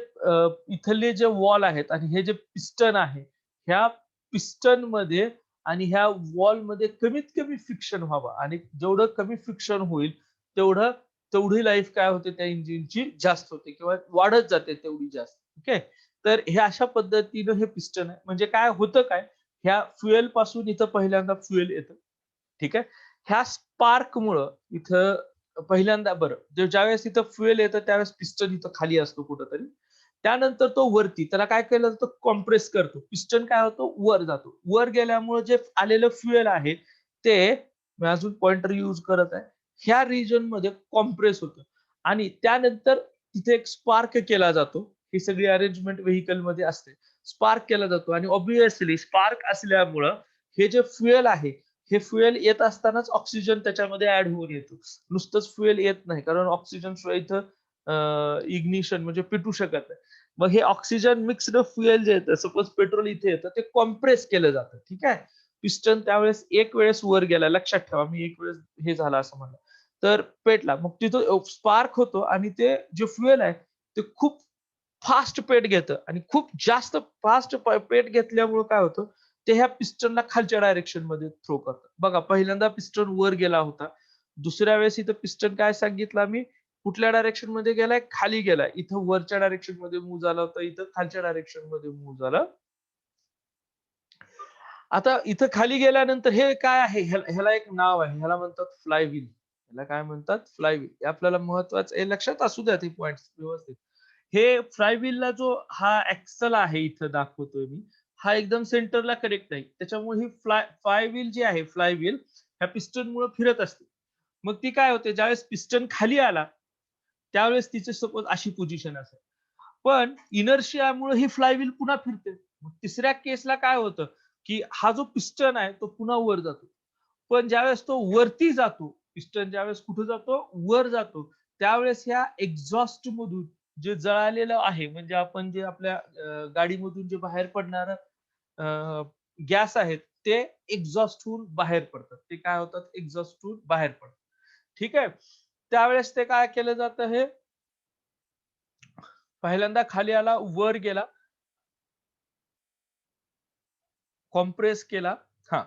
इथले जे वॉल आहेत आणि हे जे पिस्टन आहे, ह्या पिस्टनमध्ये आणि ह्या वॉलमध्ये कमीत कमी फ्रिक्शन व्हावं आणि जेवढं कमी फ्रिक्शन होईल, तेवढं तेवढी लाईफ काय होते त्या इंजिनची जास्त होते किंवा वाढत जाते तेवढी जास्त. ओके. तर हे अशा पद्धतीनं हे पिस्टन आहे. म्हणजे काय होतं काय, ह्या फ्युएल पासून इथं पहिल्यांदा फ्युएल येतं. ठीक आहे. ह्या स्पार्कमुळं इथं पहिल्यांदा बरं, ज्यावेळेस इथं फ्युएल येतं त्यावेळेस पिस्टन इथं खाली असतो कुठेतरी. त्यानंतर तो वरती त्याला काय केलं जातं कॉम्प्रेस करतो. पिस्टन काय होतो वर जातो. वर गेल्यामुळे जे आलेलं फ्युएल आहे ते मी अजून पॉइंटर यूज करत आहे. ह्या रिजनमध्ये कॉम्प्रेस होतं आणि त्यानंतर तिथे एक स्पार्क केला जातो. ही सगळी अरेंजमेंट व्हेइकलमध्ये असते. स्पार्क केला जातो आणि ऑब्व्हियसली स्पार्क असल्यामुळं हे जे फ्युएल आहे हे फ्युएल येत असतानाच ऑक्सिजन त्याच्यामध्ये ॲड होऊन येतो. नुसतंच फ्युएल येत नाही कारण ऑक्सिजन शिवाय इथं इग्निशन म्हणजे पेटू शकत नाही. मग हे ऑक्सिजन मिक्स्ड फ्युएल जे येतं, सपोज पेट्रोल इथे येतं, ते कॉम्प्रेस केलं जातं. ठीक आहे. पिस्टन त्यावेळेस एक वेळेस वर गेला. लक्षात ठेवा, मी एक वेळेस हे झालं असं म्हणलं. तर पेटला. मग तिथं स्पार्क होतो आणि ते जे फ्युएल आहे, ते खूप फास्ट पेट घेतं आणि खूप जास्त फास्ट पेट घेतल्यामुळं काय होतं, ते ह्या पिस्टनला खालच्या डायरेक्शनमध्ये थ्रो करतात. बघा पहिल्यांदा पिस्टन वर गेला होता. दुसऱ्या वेळेस इथं पिस्टन काय सांगितलं आम्ही, कुठल्या डायरेक्शनमध्ये गेलाय? खाली गेलाय. इथं वरच्या डायरेक्शनमध्ये मूव्ह झाला होता, इथं खालच्या डायरेक्शनमध्ये मूव्ह झाला. आता इथं खाली गेल्यानंतर हे काय आहे? ह्याला एक नाव आहे. ह्याला म्हणतात फ्लायव्हील. ह्याला काय म्हणतात? फ्लायव्हील. हे आपल्याला महत्वाचं हे लक्षात असू द्या ते पॉइंट्स व्यवस्थित. हे फ्लायव्हीलला जो हा ॲक्सल आहे इथं दाखवतोय मी. हा एकदम सेंटरला करेक्ट आहे. त्याच्यामुळे ही फ्लाय व्हील जी आहे, फ्लाय व्हील ह्या पिस्टनमुळे फिरत असते. मग ती काय होते, ज्यावेळेस पिस्टन खाली आला, त्यावेळेस तिचे सपोज अशी पोझिशन असेल. पण इनर्शियामुळे ही फ्लाय व्हील पुन्हा फिरते. मग तिसऱ्या केसला काय होतं, की हा जो पिस्टन आहे तो पुन्हा वर जातो. पण ज्यावेळेस तो वरती जातो, पिस्टन ज्यावेळेस कुठे जातो? वर जातो. त्यावेळेस ह्या एक्झॉस्ट मधून जे जळालेलं आहे, म्हणजे आपण जे आपल्या गाडीमधून जे बाहेर पडणारं गॅस आहेत, ते एक्झॉस्ट होऊन बाहेर पडतात. ते काय होतात? एक्झॉस्ट होऊन बाहेर पडतात. ठीक आहे. त्यावेळेस ते काय केलं जातं, हे पहिल्यांदा खाली आला, वर गेला, कॉम्प्रेस केला. हां.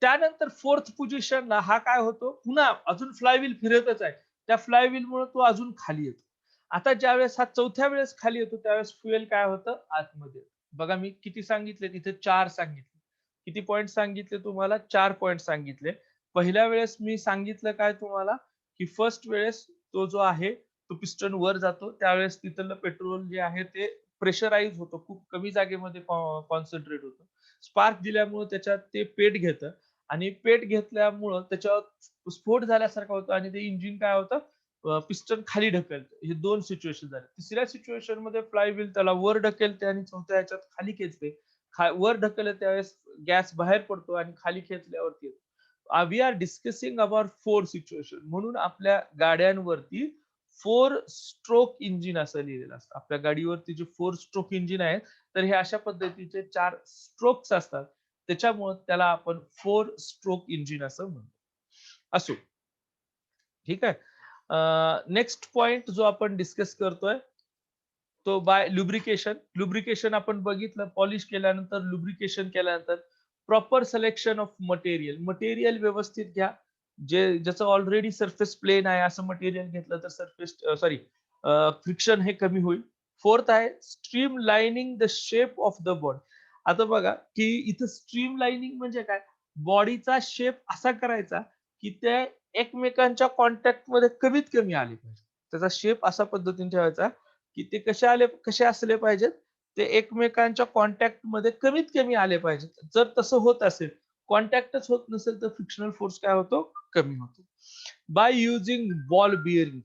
त्यानंतर फोर्थ पोझिशनला हा काय होतो, पुन्हा अजून फ्लायव्हील फिरतच आहे. त्या फ्लायव्हीलमुळे तो अजून खाली येतो. आता ज्यावेळेस हा चौथ्या वेळेस खाली येतो, त्यावेळेस फ्युएल काय होतं, आतमध्ये येतं. बघा मी किती सांगितले, तिथे 4 सांगितले. किती पॉइंट सांगितले तुम्हाला? 4 पॉइंट सांगितले. पहिल्या वेळेस मी सांगितलं काय तुम्हाला, की फर्स्ट वेळेस तो जो आहे, तो पिस्टन वर जातो. त्यावेळेस तिथलं पेट्रोल जे आहे ते प्रेशराईज होतं. खूप कमी जागेमध्ये कॉन्सन्ट्रेट होतं. स्पार्क दिल्यामुळे त्याच्यात ते पेट घेतं आणि पेट घेतल्यामुळं त्याच्यावर स्फोट झाल्यासारखा होतो आणि ते इंजिन काय होतं, पिस्टन खाली ढकलतं. हे 2 सिच्युएशन झाले. तिसऱ्या सिच्युएशन मध्ये फ्लाय व्हील त्याला वर ढकलते आणि चौथ्या ह्याच्यात खाली खेचते. वर ढकललं त्यावेळेस गॅस बाहेर पडतो आणि खाली खेचल्यावरती येतो. We are discussing about 4 situation. म्हणून आपल्या गाड्यांवरती 4 स्ट्रोक इंजिन असं लिहिलेलं असतं. आपल्या गाडीवरती जे 4 स्ट्रोक इंजिन आहे, तर हे अशा पद्धतीचे 4 स्ट्रोक्स असतात. त्याच्यामुळे त्याला आपण 4 स्ट्रोक इंजिन असं म्हणतो. असो. ठीक आहे. नेक्स्ट पॉइंट जो आपण डिस्कस करतोय, तो बाय लुब्रिकेशन. लुब्रिकेशन आपण बघितलं, पॉलिश केल्यानंतर, लुब्रिकेशन केल्यानंतर proper selection of material. Material व्यवस्थित घ्या. ज्याचं ऑलरेडी सरफेस प्लेन आहे असं मटेरियल घेतलं तर सरफेस सॉरी फ्रिक्शन हे कमी होईल. फोर्थ आहे stream lining the shape of the body. आता बघा की इथं स्ट्रीम लाइनिंग म्हणजे काय, बॉडीचा शेप असा करायचा की ते एकमेकांच्या कॉन्टॅक्ट मध्ये कमीत कमी आले पाहिजे. त्याचा शेप असा पद्धतीने ठेवायचा की ते कसे असले पाहिजेत, ते एकमेकांच्या कॉन्टॅक्ट मध्ये कमीत कमी आले पाहिजेत. जर तसं होत असेल, कॉन्टॅक्टच होत नसेल, तर फ्रिक्शनल फोर्स काय होतो, कमी होतो. By using ball bearing.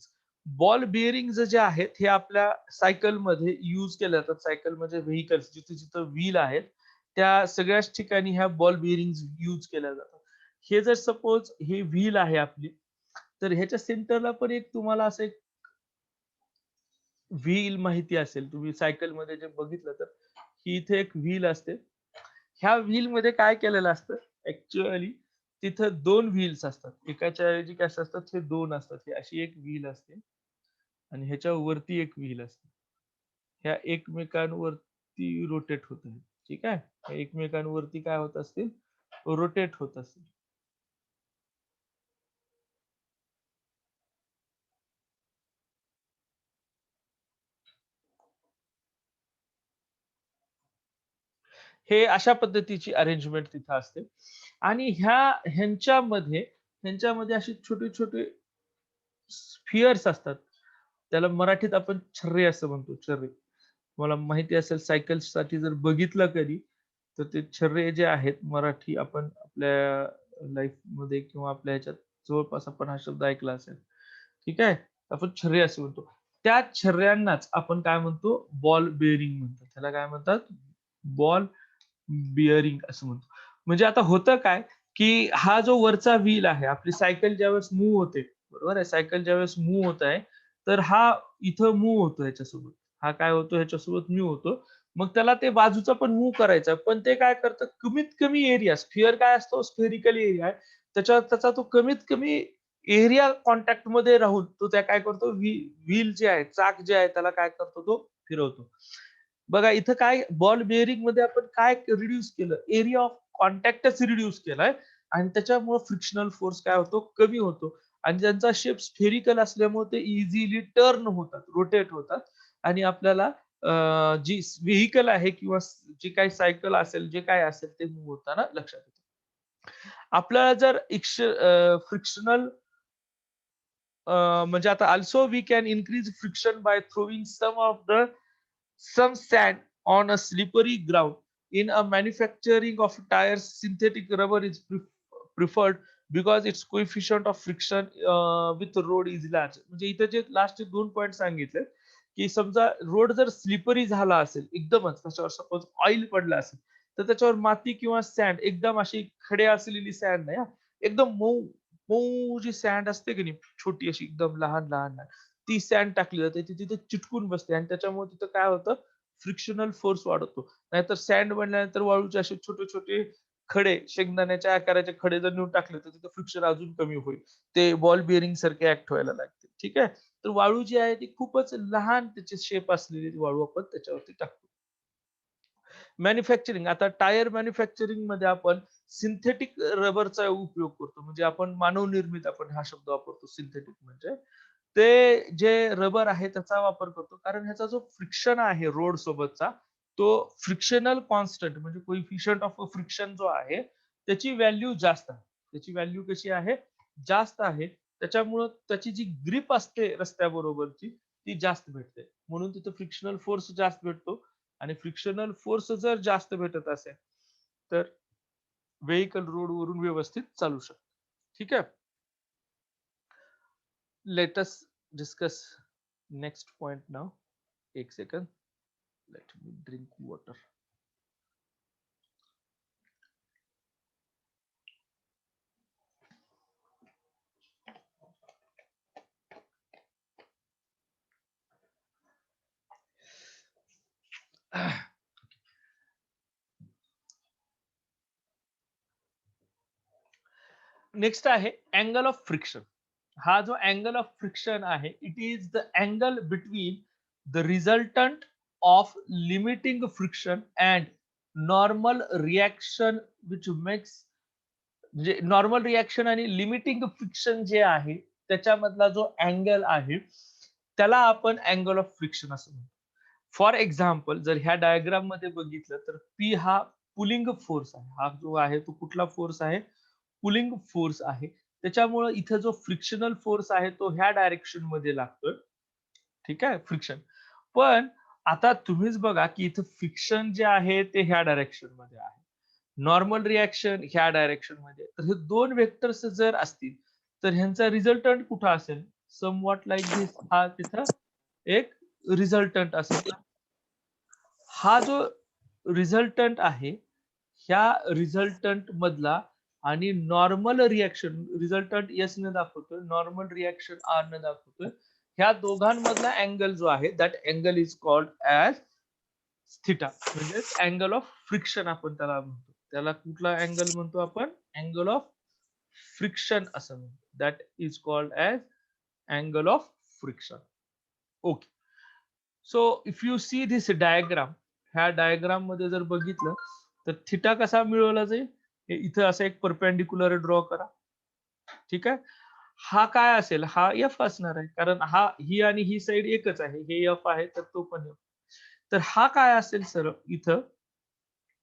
Ball bearing जे आहेत, हे आपल्या सायकलमध्ये यूज केले जातात. सायकल म्हणजे व्हेइकल्स, जिथे जिथे व्हील आहेत, त्या सगळ्याच ठिकाणी ह्या बॉल बिअरिंग यूज केल्या जातात. हे जर सपोज ही व्हील आहे आपली, तर ह्याच्या सेंटरला पण एक तुम्हाला असं एक व्हील माहिती असेल, तुम्ही सायकलमध्ये जे बघितलं तर, ही इथे एक व्हील असते. ह्या व्हील मध्ये काय केलेलं असतं, ऍक्च्युअली तिथं 2 व्हील्स असतात. एकाच्या ऐवजी काय असतात, हे 2 असतात. ही अशी एक व्हील असते आणि ह्याच्या वरती एक व्हील असते. ह्या एकमेकांवरती रोटेट होत आहेत. ठीक आहे. ह्या एकमेकांवरती काय होत असतील, रोटेट होत असतील. हे अशा पद्धतीची अरेंजमेंट तिथं असते आणि ह्यांच्यामध्ये असे छोटे छोटे स्फिअर्स असतात. त्याला मराठीत आपण छर्रे असं म्हणतो, छर्रे. तुम्हाला माहिती असेल सायकलसाठी जर बघितलं कधी, तर ते छर्रे जे आहेत, मराठी आपण आपल्या लाईफमध्ये किंवा आपल्या ह्याच्यात जवळपास आपण हा शब्द ऐकला असेल. ठीक आहे. आपण छर्रे असे म्हणतो. त्या छर्र्यांनाच आपण काय म्हणतो, बॉल बेअरिंग म्हणतो. त्याला काय म्हणतात, बॉल बिअरिंग असं म्हणतो. म्हणजे आता होतं काय, की हा जो वरचा व्हील आहे, आपली सायकल ज्यावेळेस मूव्ह होते, बरोबर आहे. सायकल ज्यावेळेस मूव्ह होत आहे, तर हा इथं मूव्ह होतो ह्याच्यासोबत. हा काय होतो, ह्याच्यासोबत मूव्ह होतो. मग त्याला ते बाजूचा पण मूव्ह करायचा. पण ते काय करतं, कमीत कमी एरिया, स्फिअर काय असतो, स्फेरिकल एरिया आहे. त्याचा तो कमीत कमी एरिया कॉन्टॅक्ट मध्ये राहून तो त्या काय करतो, व्हील जे आहे, चाक जे आहे, त्याला काय करतो, तो फिरवतो. बघा इथं काय बॉल बेअरिंग मध्ये आपण काय रिड्यूस केलं, एरिया ऑफ कॉन्टॅक्टच रिड्यूस केलाय आणि त्याच्यामुळे फ्रिक्शनल फोर्स काय होतो, कमी होतो आणि त्यांचा शेप स्फेरिकल असल्यामुळे ते इझिली टर्न होतात, रोटेट होतात आणि आपल्याला जी व्हेइकल आहे किंवा जी काही सायकल असेल, जे काय असेल ते मूव्ह होताना लक्षात येतं. आपल्याला जर फ्रिक्शनल म्हणजे आता also we can increase friction by throwing some of the some sand on a slippery ground. in a manufacturing of tires, synthetic rubber is preferred because its coefficient of friction with road is large. म्हणजे इथे जे last 2 point सांगितले की समजा road जर slippery झाला असेल एकदमच, त्याच्यावर सपोज ऑइल पडलं असेल, तर त्याच्यावर माती किंवा सँड एकदम अशी खडे असलेली सँड नाही, एकदम मऊ मऊ जी सँड असते की नाही, छोटी अशी एकदम लहान लहान ती सँड टाकली जाते, ती तिथे चिटकून बसते आणि त्याच्यामुळे तिथं काय होतं, फ्रिक्शनल फोर्स वाढतो. नाहीतर सँड बनल्यानंतर वाळूचे असे छोटे छोटे खडे, शेंगदाण्याच्या आकाराचे खडे जर नेऊन टाकले तर तिथं फ्रिक्शन अजून कमी होईल. ते बॉल बिअरिंग सारखे ऍक्ट व्हायला लागते. ठीक आहे. तर वाळू जी आहे ती खूपच लहान त्याचे शेप असलेली वाळू आपण त्याच्यावरती टाकतो. मॅन्युफॅक्चरिंग, आता टायर मॅन्युफॅक्चरिंग मध्ये आपण सिंथेटिक रबरचा उपयोग करतो. म्हणजे आपण मानवनिर्मित, आपण हा शब्द वापरतो सिंथेटिक म्हणजे. ते जे रबर आहे त्याचा वापर करतो. कारण ह्याचा जो फ्रिक्शन आहे रोड सोबतचा, तो फ्रिक्शनल कॉन्स्टंट म्हणजे कोइफिशियंट ऑफ फ्रिक्शन जो आहे, त्याची व्हॅल्यू जास्त आहे. त्याची व्हॅल्यू कशी आहे? जास्त आहे. त्याच्यामुळं त्याची जी ग्रिप असते रस्त्याबरोबरची, ती जास्त भेटते. म्हणून तिथं फ्रिक्शनल फोर्स जास्त भेटतो आणि फ्रिक्शनल फोर्स जर जास्त भेटत असेल, तर व्हेइकल रोडवरून व्यवस्थित चालू शकतं. ठीक आहे? Let us discuss next point now. एक second. Let me drink water. Next आहे अँगल ऑफ फ्रिक्शन. हा जो अँगल ऑफ फ्रिक्शन आहे, it is the angle between the resultant of limiting friction and normal reaction which makes, म्हणजे normal reaction आणि limiting friction जे आहे त्याच्यामधला जो अँगल आहे, त्याला आपण अँगल ऑफ फ्रिक्शन असं म्हणतो. फॉर एक्झाम्पल, जर ह्या डायग्राम मध्ये बघितलं तर पी हा पुलिंग फोर्स आहे. हा जो आहे तो कुठला फोर्स आहे? पुलिंग फोर्स आहे. त्याच्यामुळे इथं जो फ्रिक्शनल फोर्स आहे तो ह्या डायरेक्शन मध्ये लागतोय. ठीक आहे, फ्रिक्शन. पण आता तुम्हीच बघा की इथं फ्रिक्शन जे आहे ते ह्या डायरेक्शन मध्ये आहे, नॉर्मल रिॲक्शन ह्या डायरेक्शन मध्ये. तर हे दोन वेक्टर्स जर असतील तर ह्यांचा रिझल्टंट कुठं असेल? समवॉट लाईक दिस. हा तिथं एक रिझल्टंट असेल. हा जो रिझल्टंट आहे, ह्या रिझल्टंट मधला आणि नॉर्मल रिॲक्शन, रिझल्टंट एस ने दाखवतोय, नॉर्मल रिॲक्शन आर ने दाखवतोय. ह्या दोघांमधला अँगल जो आहे, that angle is called as theta. म्हणजे अँगल ऑफ फ्रिक्शन आपण त्याला म्हणतो. त्याला कुठला अँगल म्हणतो आपण? अँगल ऑफ फ्रिक्शन असं म्हणतो. That is called as angle of friction. Okay. So if you see this diagram, ह्या डायग्राम मध्ये जर बघितलं तर थिटा कसा मिळवला जाईल? इथं असं एक परपेंडिक्युलर ड्रॉ करा. ठीक आहे. हा काय असेल? हा एफ असणार आहे. कारण हा ही आणि ही साइड एकच आहे. हे एफ आहे तर तो पण एफ. तर हा काय असेल सरळ इथं?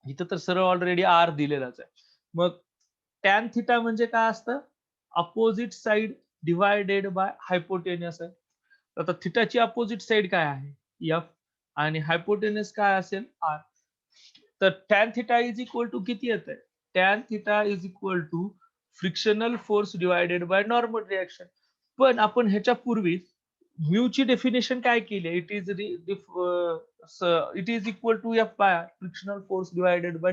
इथं तर सरळ ऑलरेडी आर दिलेलाच आहे. मग टॅन थिटा म्हणजे काय असतं? Opposite side divided by hypotenuse आहे. आता थिटाची अपोजिट साइड काय आहे? एफ. आणि हायपोटेनियस काय असेल? आर. तर tan theta is equal to किती येतंय? Tan theta is equal to frictional force divided by normal reaction. पण आपण ह्याच्या पूर्वी म्यूची डेफिनेशन काय केली? It is equal to F by R, frictional force divided by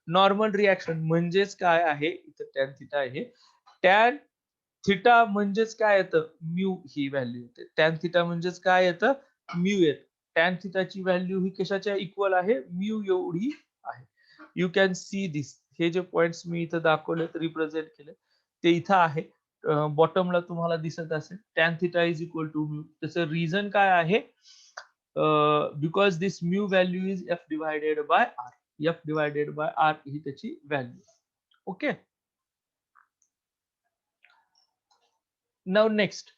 normal reaction. म्हणजेच काय आहे? इथं टॅन थिटा आहे. टॅन थिटा म्हणजेच काय येतं? म्यू ही व्हॅल्यू येते. टॅन थिटा म्हणजेच काय येतं? म्यू येतं. टॅन थिटाची व्हॅल्यू ही कशाच्या इक्वल आहे? म्यू एवढी आहे. You can see this. हे जे पॉइंट्स मी इथं दाखवले, रिप्रेझेंट केले, ते इथं आहे. बॉटमला तुम्हाला दिसत असेल tan theta is equal to mu. त्याचं रिझन काय आहे? Because this mu value is F divided by R. F divided by R ही त्याची value. Okay. Now next,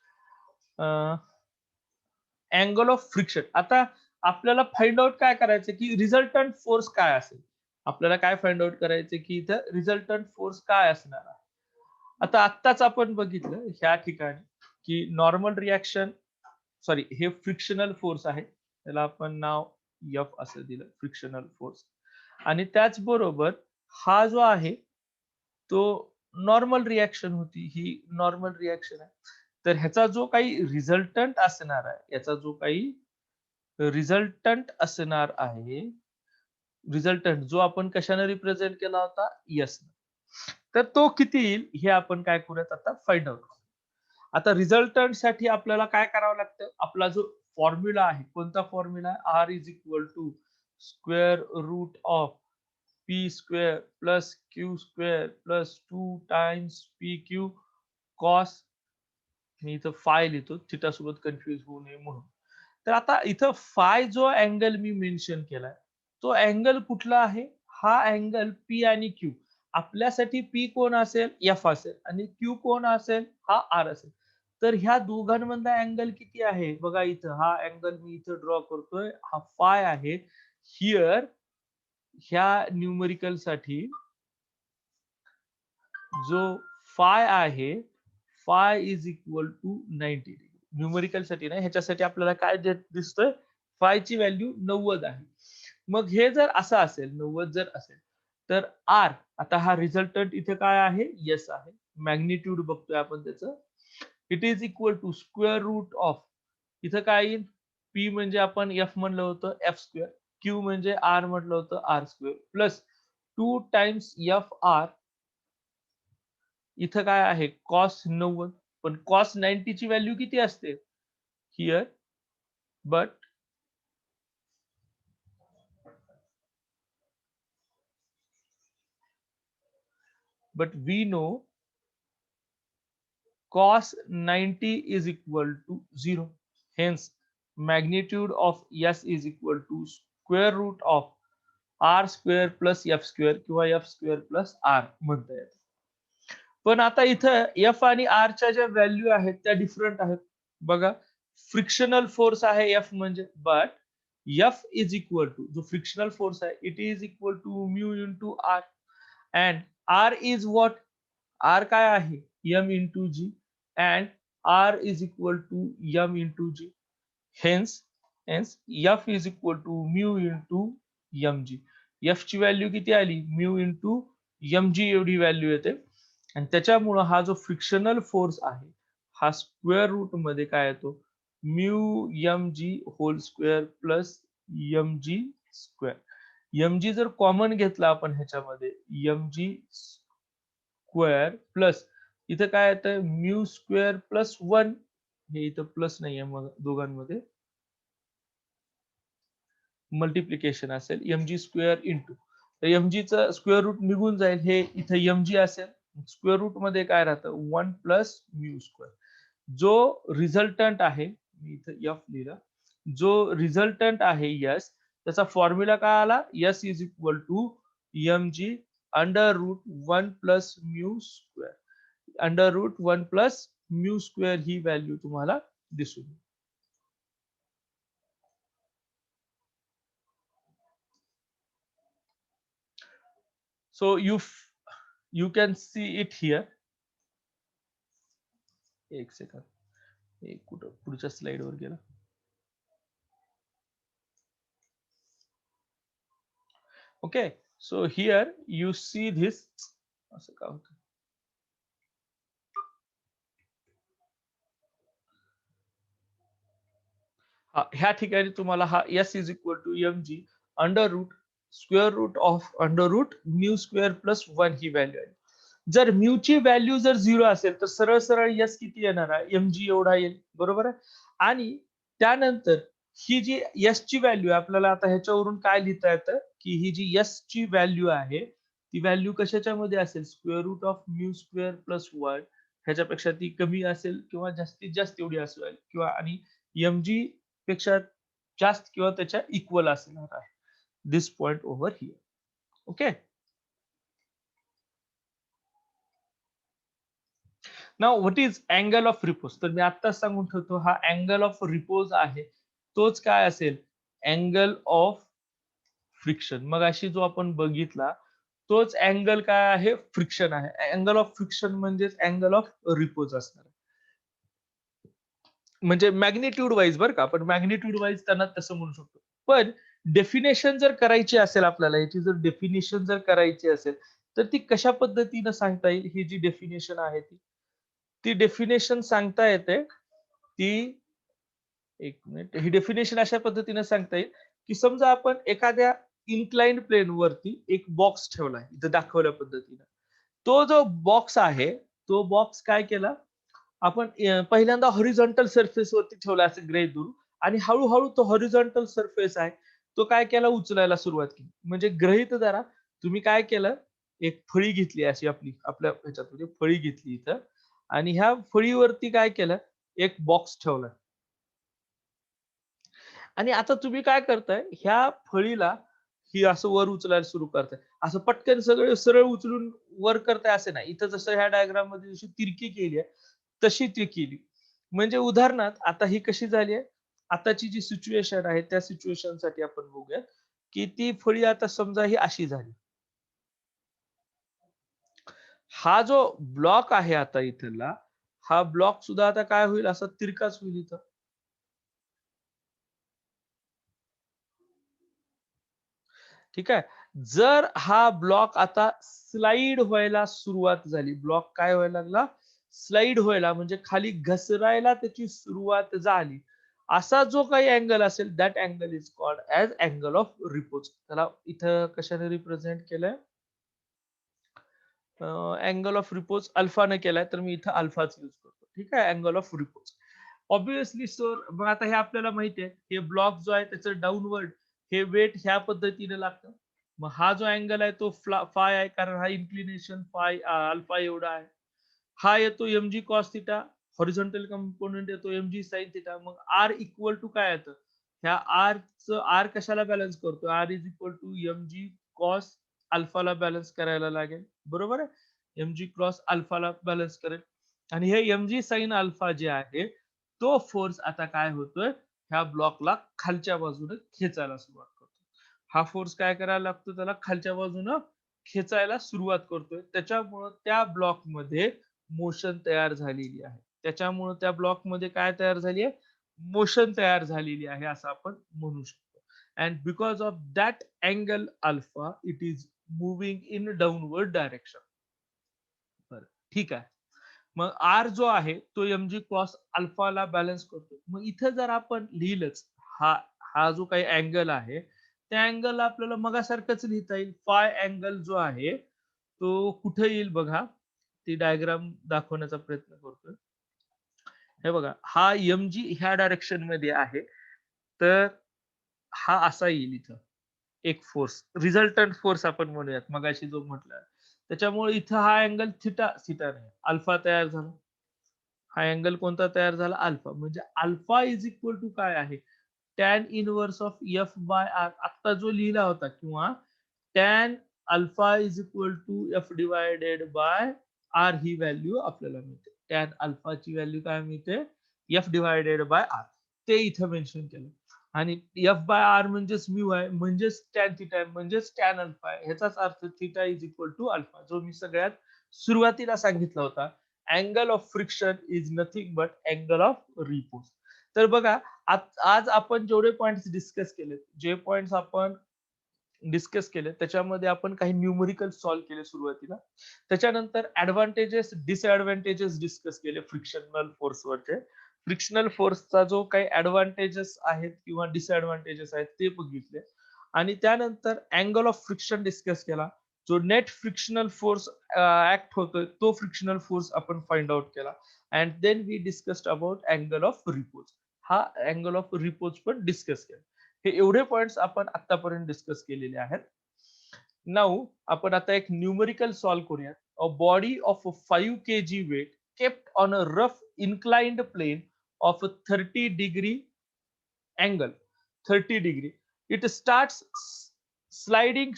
angle of friction. आता आपल्याला फाइंड आउट काय करायचं की रिझल्टंट फोर्स काय असेल? आपल्याला काय फाइंड आउट करायचं की इथं रिझल्टंट फोर्स काय असणार आहे? आता आत्ताच आपण बघितलं ह्या ठिकाणी की नॉर्मल रिॲक्शन, सॉरी, हे फ्रिक्शनल फोर्स आहे. त्याला आपण नाव एफ असं दिलं, फ्रिक्शनल फोर्स. आणि त्याचबरोबर हा जो आहे तो नॉर्मल रिॲक्शन होती, ही नॉर्मल रिॲक्शन आहे. तर ह्याचा जो काही रिझल्टंट असणार आहे, याचा जो काही रिझल्टंट असणार आहे, रिझल्टंट जो आपण कशाने रिप्रेझेंट केला होता? यस. तर तो किती येईल हे आपण काय करूयात आता फाइंड आउट. आता रिझल्टंट साठी आपल्याला काय करावं लागतं? आपला जो फॉर्म्युला आहे, कोणता फॉर्म्युला आहे? R is equal to square root of P square plus Q square plus 2 times P Q cos, मी इथं फाय लिहितो थिटा सोबत कन्फ्युज होऊ नये म्हणून. तर आता इथं फाय जो अँगल मी मेन्शन केलाय, तो अँगल कुठला आहे? हा अँगल पी आणि क्यू. आपल्यासाठी पी कोण असेल? एफ असेल आणि क्यू कोण असेल? हा आर असेल. तर ह्या दोघांमधला अँगल किती आहे? बघा इथं हा अँगल मी इथं ड्रॉ करतोय. हा फाय आहे. हिअर ह्या न्यूमेरिकल साठी जो फाय आहे, phi is equal to 90 degree. Numerical साठी नाही, ह्याच्यासाठी आपल्याला काय दिसतोय? फाय ची व्हॅल्यू 90 आहे. मग हे जर असं असेल, 90 जर असेल, तर आर, आता हा रिझल्टंट इथे काय आहे? यस आहे. मॅग्निट्यूड बघतोय आपण त्याचं. It is equal to square root of, इथं काय येईल? पी म्हणजे आपण एफ म्हणलं होतं, एफ स्क्वेअर. क्यू म्हणजे आर म्हटलं होतं, R square plus 2 times F R. इथं काय आहे? कॉस 90. पण कॉस 90 ची व्हॅल्यू किती असते? Here but we know cos 90 is equal to 0. Hence, magnitude of S is equal to square root of R square plus F square किंवा F square plus R म्हणता येतं. पण आता इथं F आणि R च्या ज्या व्हॅल्यू आहेत त्या डिफरंट आहेत. बघा, फ्रिक्शनल फोर्स आहे F म्हणजे, but F is equal to, जो फ्रिक्शनल फोर्स आहे, it is equal to mu into R and R is what? R काय आहे? M into G and R is equal to M into G. Hence F is equal to mu into mg. F ची value किती आली? Mu into mg एवढी value येते. आणि त्याच्यामुळं हा जो फ्रिक्शनल फोर्स आहे, हा स्क्वेअर रूट मध्ये काय येतो? Mu mg whole square plus mg square. mg जर कॉमन घेतला आपण ह्याच्यामध्ये, mg स्क्वेअर प्लस इथं काय येतं? Mu square plus 1. हे इथं प्लस नाहीये मग दोघांमध्ये, मल्टिप्लिकेशन असेल mg स्क्वेअर इंटू, तर mg चं स्क्वेअर रूट निघून जाईल, हे इथं mg असेल. स्क्वेअर रूट मध्ये काय राहतं? 1 प्लस म्यू स्क्वेअर. जो रिझल्टंट आहे, मी इथं एफ लिहिलं, जो रिझल्टंट आहे यस, त्याचा फॉर्म्युला काय आला? S is equal to mg under root 1 plus mu square. Under root 1 plus mu square ही व्हॅल्यू तुम्हाला दिसून येईल. So you can see it here. एक सेकंड, एक कुठं पुढच्या स्लाइड वर गेला. Okay, so here you see this. असं का होतं? ह्या ठिकाणी तुम्हाला हा S is equal to M G under root square root of under root mu square plus 1 he value आहे. जर म्यूची व्हॅल्यू जर 0 असेल तर सरळ सरळ यस किती येणार आहे? एम जी एवढा येईल, बरोबर आहे. आणि त्यानंतर ही जी यस ची व्हॅल्यू आहे, आपल्याला आता ह्याच्यावरून काय लिहिता येतं की ही जी यस ची व्हॅल्यू आहे ती व्हॅल्यू कशाच्या मध्ये असेल? Square root of mu square plus 1. ह्याच्यापेक्षा ती कमी असेल किंवा जास्तीत जास्त एवढी असेल, किंवा आणि एम जी पेक्षा जास्त किंवा त्याच्या इक्वल असणार आहे. This point over here. Okay, now what is angle of repose? तर मी आत्ताच सांगून ठेवतो, हा अँगल ऑफ रिपोज आहे. तोच काय असेल? Angle of friction. मग अशी जो आपण बघितला तोच अँगल काय आहे? फ्रिक्शन आहे. अँगल ऑफ फ्रिक्शन म्हणजेच अँगल ऑफ रिपोज असणार. म्हणजे मॅग्निट्यूड वाईज बरं का, आपण मॅग्निट्यूड वाईज त्यांना तसं म्हणू शकतो. पण डेफिनेशन जर करायची असेल आपल्याला, याची जर डेफिनेशन जर करायची असेल, तर ती कशा पद्धतीनं सांगता येईल? ही जी डेफिनेशन आहे ती. ती डेफिनेशन सांगता येते, ती 1 मिनिट. ही डेफिनेशन अशा पद्धतीने सांगता येईल, की समजा आपण एखाद्या इन्क्लाइन्ड प्लेन वरती एक बॉक्स ठेवलाय, इथं दाखवल्या पद्धतीने. तो जो बॉक्स आहे, तो बॉक्स काय केला, आपण पहिल्यांदा हॉरिझॉन्टल सरफेस वरती ठेवला असं गृहीत धरू आणि हळू तो हॉरिझॉन्टल सरफेस आहे, तो काय केला उचलायला सुरुवात केली. म्हणजे गृहीत धरा, तुम्ही काय केलं, एक फळी घेतली अशी आपल्या ह्याच्यात फळी घेतली इथं आणि ह्या फळीवरती काय केलं, एक बॉक्स ठेवला. आणि आता तुम्ही काय करताय, ह्या फळीला ही असं वर उचलायला सुरू करताय. असं पटकन सगळं सरळ उचलून वर करताय असं नाही. इथं जसं ह्या डायग्राममध्ये जशी तिरकी केली आहे, तशी ती केली. म्हणजे उदाहरणार्थ आता ही कशी झाली आहे, आताची जी सिच्युएशन आहे त्या सिच्युएशनसाठी आपण बघूयात, की ती फळी आता समजा ही अशी झाली. हा जो ब्लॉक आहे आता इथला, हा ब्लॉक सुद्धा आता काय होईल, असा तिरकाच होईल इथं. ठीक आहे. जर हा ब्लॉक आता स्लाईड व्हायला सुरुवात झाली, ब्लॉक काय व्हायला लागला? स्लाईड व्हायला म्हणजे खाली घसरायला त्याची सुरुवात झाली. असा जो काही अँगल असेल, that angle is called as angle of repose. त्याला इथं कशाने रिप्रेझेंट केलंय? अँगल ऑफ रिपोज अल्फाने केलाय, तर मी इथं अल्फाच यूज करतो. ठीक आहे, angle of repose. Obviously sir, मग आता हे आपल्याला माहिती आहे, हे ब्लॉक जो आहे त्याचं डाउनवर्ड हे वेट ह्या पद्धतीने लागतं. मग हा जो अँगल आहे तो फाय आहे, कारण हा इन्क्लिनेशन अल्फा एवढा आहे. हा येतो mg cos theta, horizontal component येतो mg sin थिटा. मग r इक्वल टू काय येतं? ह्या r कशाला बॅलन्स करतो? r is equal to mg cos अल्फाला बॅलन्स करायला लागेल. बरोबर आहे? mg क्रॉस अल्फाला बॅलन्स करेल. आणि हे mg sin अल्फा जे आहे, तो फोर्स आता काय होतोय? ह्या ब्लॉकला खालच्या बाजूने खेचायला सुरुवात करतो. हा फोर्स काय करायला लागतो त्याला? खालच्या बाजूनं खेचायला सुरुवात करतोय. त्याच्यामुळं त्या ब्लॉकमध्ये मोशन तयार झालेली आहे. त्याच्यामुळं त्या ब्लॉकमध्ये काय तयार झाली आहे? मोशन तयार झालेली आहे असं आपण म्हणू शकतो. And because of that angle alpha it is moving in downward direction. बरं, ठीक आहे. मग R जो आहे तो mg क्रॉस अल्फाला बॅलन्स करतो. मग इथं जर आपण लिहिलंच, हा हा जो काही अँगल आहे, त्या अँगलला आपल्याला मगासारखंच लिहिता येईल. फाय अँगल जो आहे, तो कुठे येईल बघा. ती डायग्राम दाखवण्याचा प्रयत्न करतोय. हे बघा, हा mg ह्या डायरेक्शनमध्ये आहे. तर हा असा येईल इथं. एक फोर्स, रिझल्टंट फोर्स आपण म्हणूयात, मगाशी जो म्हटला. त्याच्यामुळे इथं हा अँगल थिटा थिटा नाही, अल्फा तयार झाला. हा अँगल कोणता तयार झाला? अल्फा. म्हणजे अल्फा इज इक्वल टू काय आहे? Tan inverse of F by R. आत्ता जो लिहिला होता, किंवा tan alpha is equal to F divided by R ही व्हॅल्यू आपल्याला मिळते. टॅन अल्फाची व्हॅल्यू काय मिळते? F divided by R. ते इथं मेन्शन केलं. आणि एफ बाय आर म्हणजेच म्यू आहे, म्हणजेच टॅन थिटा आहे, म्हणजेच टॅन अल्फा आहे. ह्याचाच अर्थ theta is equal to alpha, जो मी सगळ्यात सुरुवातीला सांगितला होता. Angle of friction is nothing but angle of repose. तर बघा, आज आपण जेवढे पॉइंट्स डिस्कस केले, जे पॉइंट्स आपण डिस्कस केले, त्याच्यामध्ये आपण काही न्यूमेरिकल सॉल्व्ह केले सुरुवातीला. त्याच्यानंतर ऍडव्हान्टेजेस डिसएडव्हान्टेजेस डिस्कस केले फ्रिक्शनल फोर्सवरचे. फ्रिक्शनल फोर्सचा जो काही ऍडव्हान्टेजेस आहेत किंवा डिसएडव्हान्टेजेस आहेत ते बघितले. आणि त्यानंतर अँगल ऑफ फ्रिक्शन डिस्कस केला. जो नेट फ्रिक्शनल फोर्स ऍक्ट होतोय, तो फ्रिक्शनल फोर्स आपण फाइंड आउट केला. And then we discussed about angle of repose. हा अँगल ऑफ रिपोज पण डिस्कस केला. हे एवढे पॉइंट्स आपण आतापर्यंत डिस्कस केलेले आहेत. नाऊ आपण आता एक न्यूमेरिकल सॉल्व्ह करूया. A body of 5 kg weight kept on a rough inclined plane of a 30 degree angle. 30 degree. It starts sliding.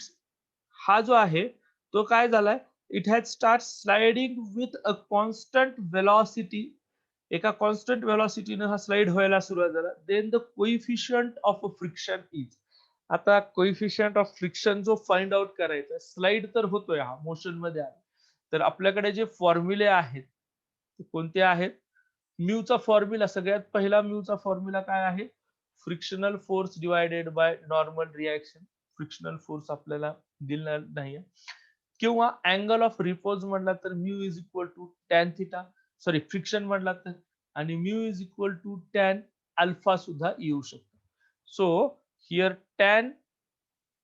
हा जो आहे तो काय झालाय? It has start sliding with a constant velocity. एका कॉन्स्टंट वेलॉसिटीने हा स्लाइड व्हायला सुरुवात झाला. Then the coefficient of friction is. आता कोइफिशियंट ऑफ फ्रिक्शन जो फाइंड आउट करायचा, स्लाइड तर होतोय, हा मोशन मध्ये आहे. तर आपल्याकडे जे फॉर्म्युले आहेत ते कोणते आहेत? म्यूचा फॉर्म्युला, सगळ्यात पहिला म्यूचा फॉर्म्युला काय आहे? Frictional force divided by normal reaction. Frictional force आपल्याला दिला नाहीये. किंवा अँगल ऑफ रिपोज म्हणला तर mu is equal to tan theta, sorry friction म्हणला तर, आणि mu is equal to tan alpha सुद्धा येऊ शकतो. So here tan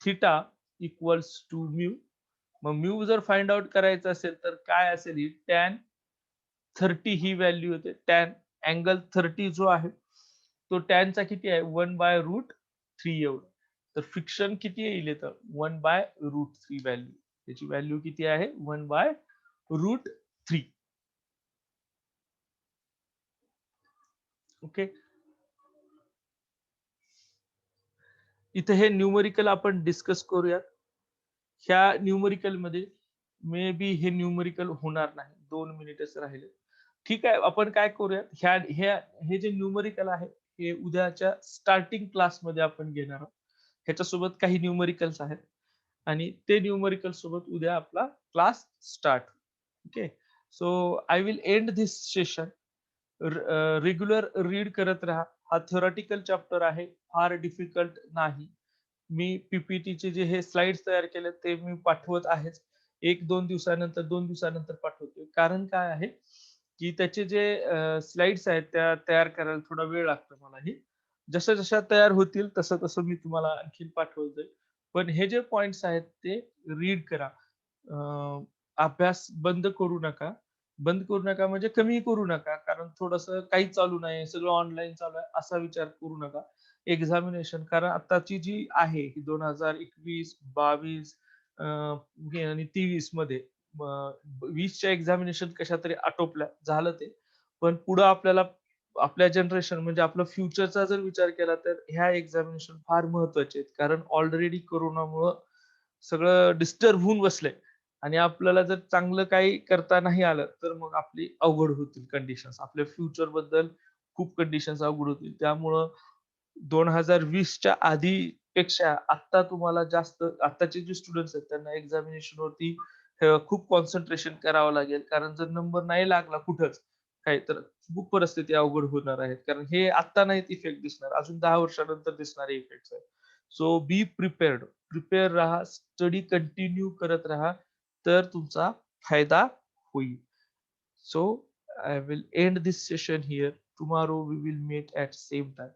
theta equals to mu. मग म्यू जर फाइंड आउट करायचं असेल तर काय असेल, ही टॅन 30 ही व्हॅल्यू होते. टॅन अँगल 30 जो आहे तो टॅनचा किती आहे, 1/√3 एवढं. तर फ्रिक्शन किती येईल इथं, 1/√3 व्हॅल्यू. त्याची व्हॅल्यू किती आहे, 1/√3. ओके. इथे हे न्यूमरिकल आपण डिस्कस करूयात. ह्या न्यूमरिकल मध्ये मे बी हे न्यूमरिकल होणार नाही, 2 मिनिटच राहिले. ठीक आहे, आपण काय करूया, हे जे न्यूमरिकल आहे हे उद्याच्या स्टार्टिंग क्लासमध्ये आपण घेणार आहोत. ह्याच्यासोबत काही न्यूमरिकल्स आहेत आणि ते न्यूमरिकल सोबत उद्या आपला class start. Okay. So I will end this session. Regular read करत राहा. हा थेरॉटिकल चॅप्टर आहे, फार डिफिकल्ट नाही. मी पीपीटीचे जे हे स्लाइड्स तयार केले ते मी पाठवत आहेच. 1-2 दिवसानंतर, 2 दिवसानंतर पाठवतोय. कारण काय आहे, की त्याचे जे स्लाइड्स आहेत त्या तयार करायला थोडा वेळ लागतो मलाही. जशा तयार होतील तसं मी तुम्हाला आणखीन पाठवतोय. पण हे जे पॉइंट्स आहेत ते रीड करा. अभ्यास बंद करू नका. बंद करू नका म्हणजे कमी करू नका. कारण थोडंसं काहीच चालू नाही, सगळं ऑनलाईन चालू आहे असा विचार करू नका. एक्झामिनेशन, कारण आताची जी आहे ही 2021, 22 आणि 23 मध्ये 20च्या एक्झामिनेशन कशा तरी आटोपल्या, झालं ते. पण पुढं आपल्याला आपल्या जनरेशन म्हणजे आपलं फ्युचरचा जर विचार केला तर ह्या एक्झामिनेशन फार महत्वाचे आहेत. कारण ऑलरेडी कोरोनामुळं सगळं डिस्टर्ब होऊन बसलंय आणि आपल्याला जर चांगलं काही करता नाही आलं तर मग आपली अवघड होतील कंडिशन्स. आपल्या फ्युचर बद्दल खूप कंडिशन्स अवघड होतील. त्यामुळं 2020च्या आधीपेक्षा आता तुम्हाला जास्त, आताचे जे स्टुडंट्स आहेत त्यांना एक्झामिनेशन वरती खूप कॉन्सन्ट्रेशन करावं लागेल. कारण जर नंबर नाही लागला कुठंच काही तर खूप परिस्थिती अवघड होणार आहेत. कारण हे आता नाहीत इफेक्ट दिसणार, अजून 10 वर्षानंतर दिसणारे इफेक्ट्स आहेत. सो बी प्रिपेअर्ड. प्रिपेअर राहा, स्टडी कंटिन्यू करत राहा, तर तुमचा फायदा होईल. So I will end this session here. Tomorrow we will meet at same time.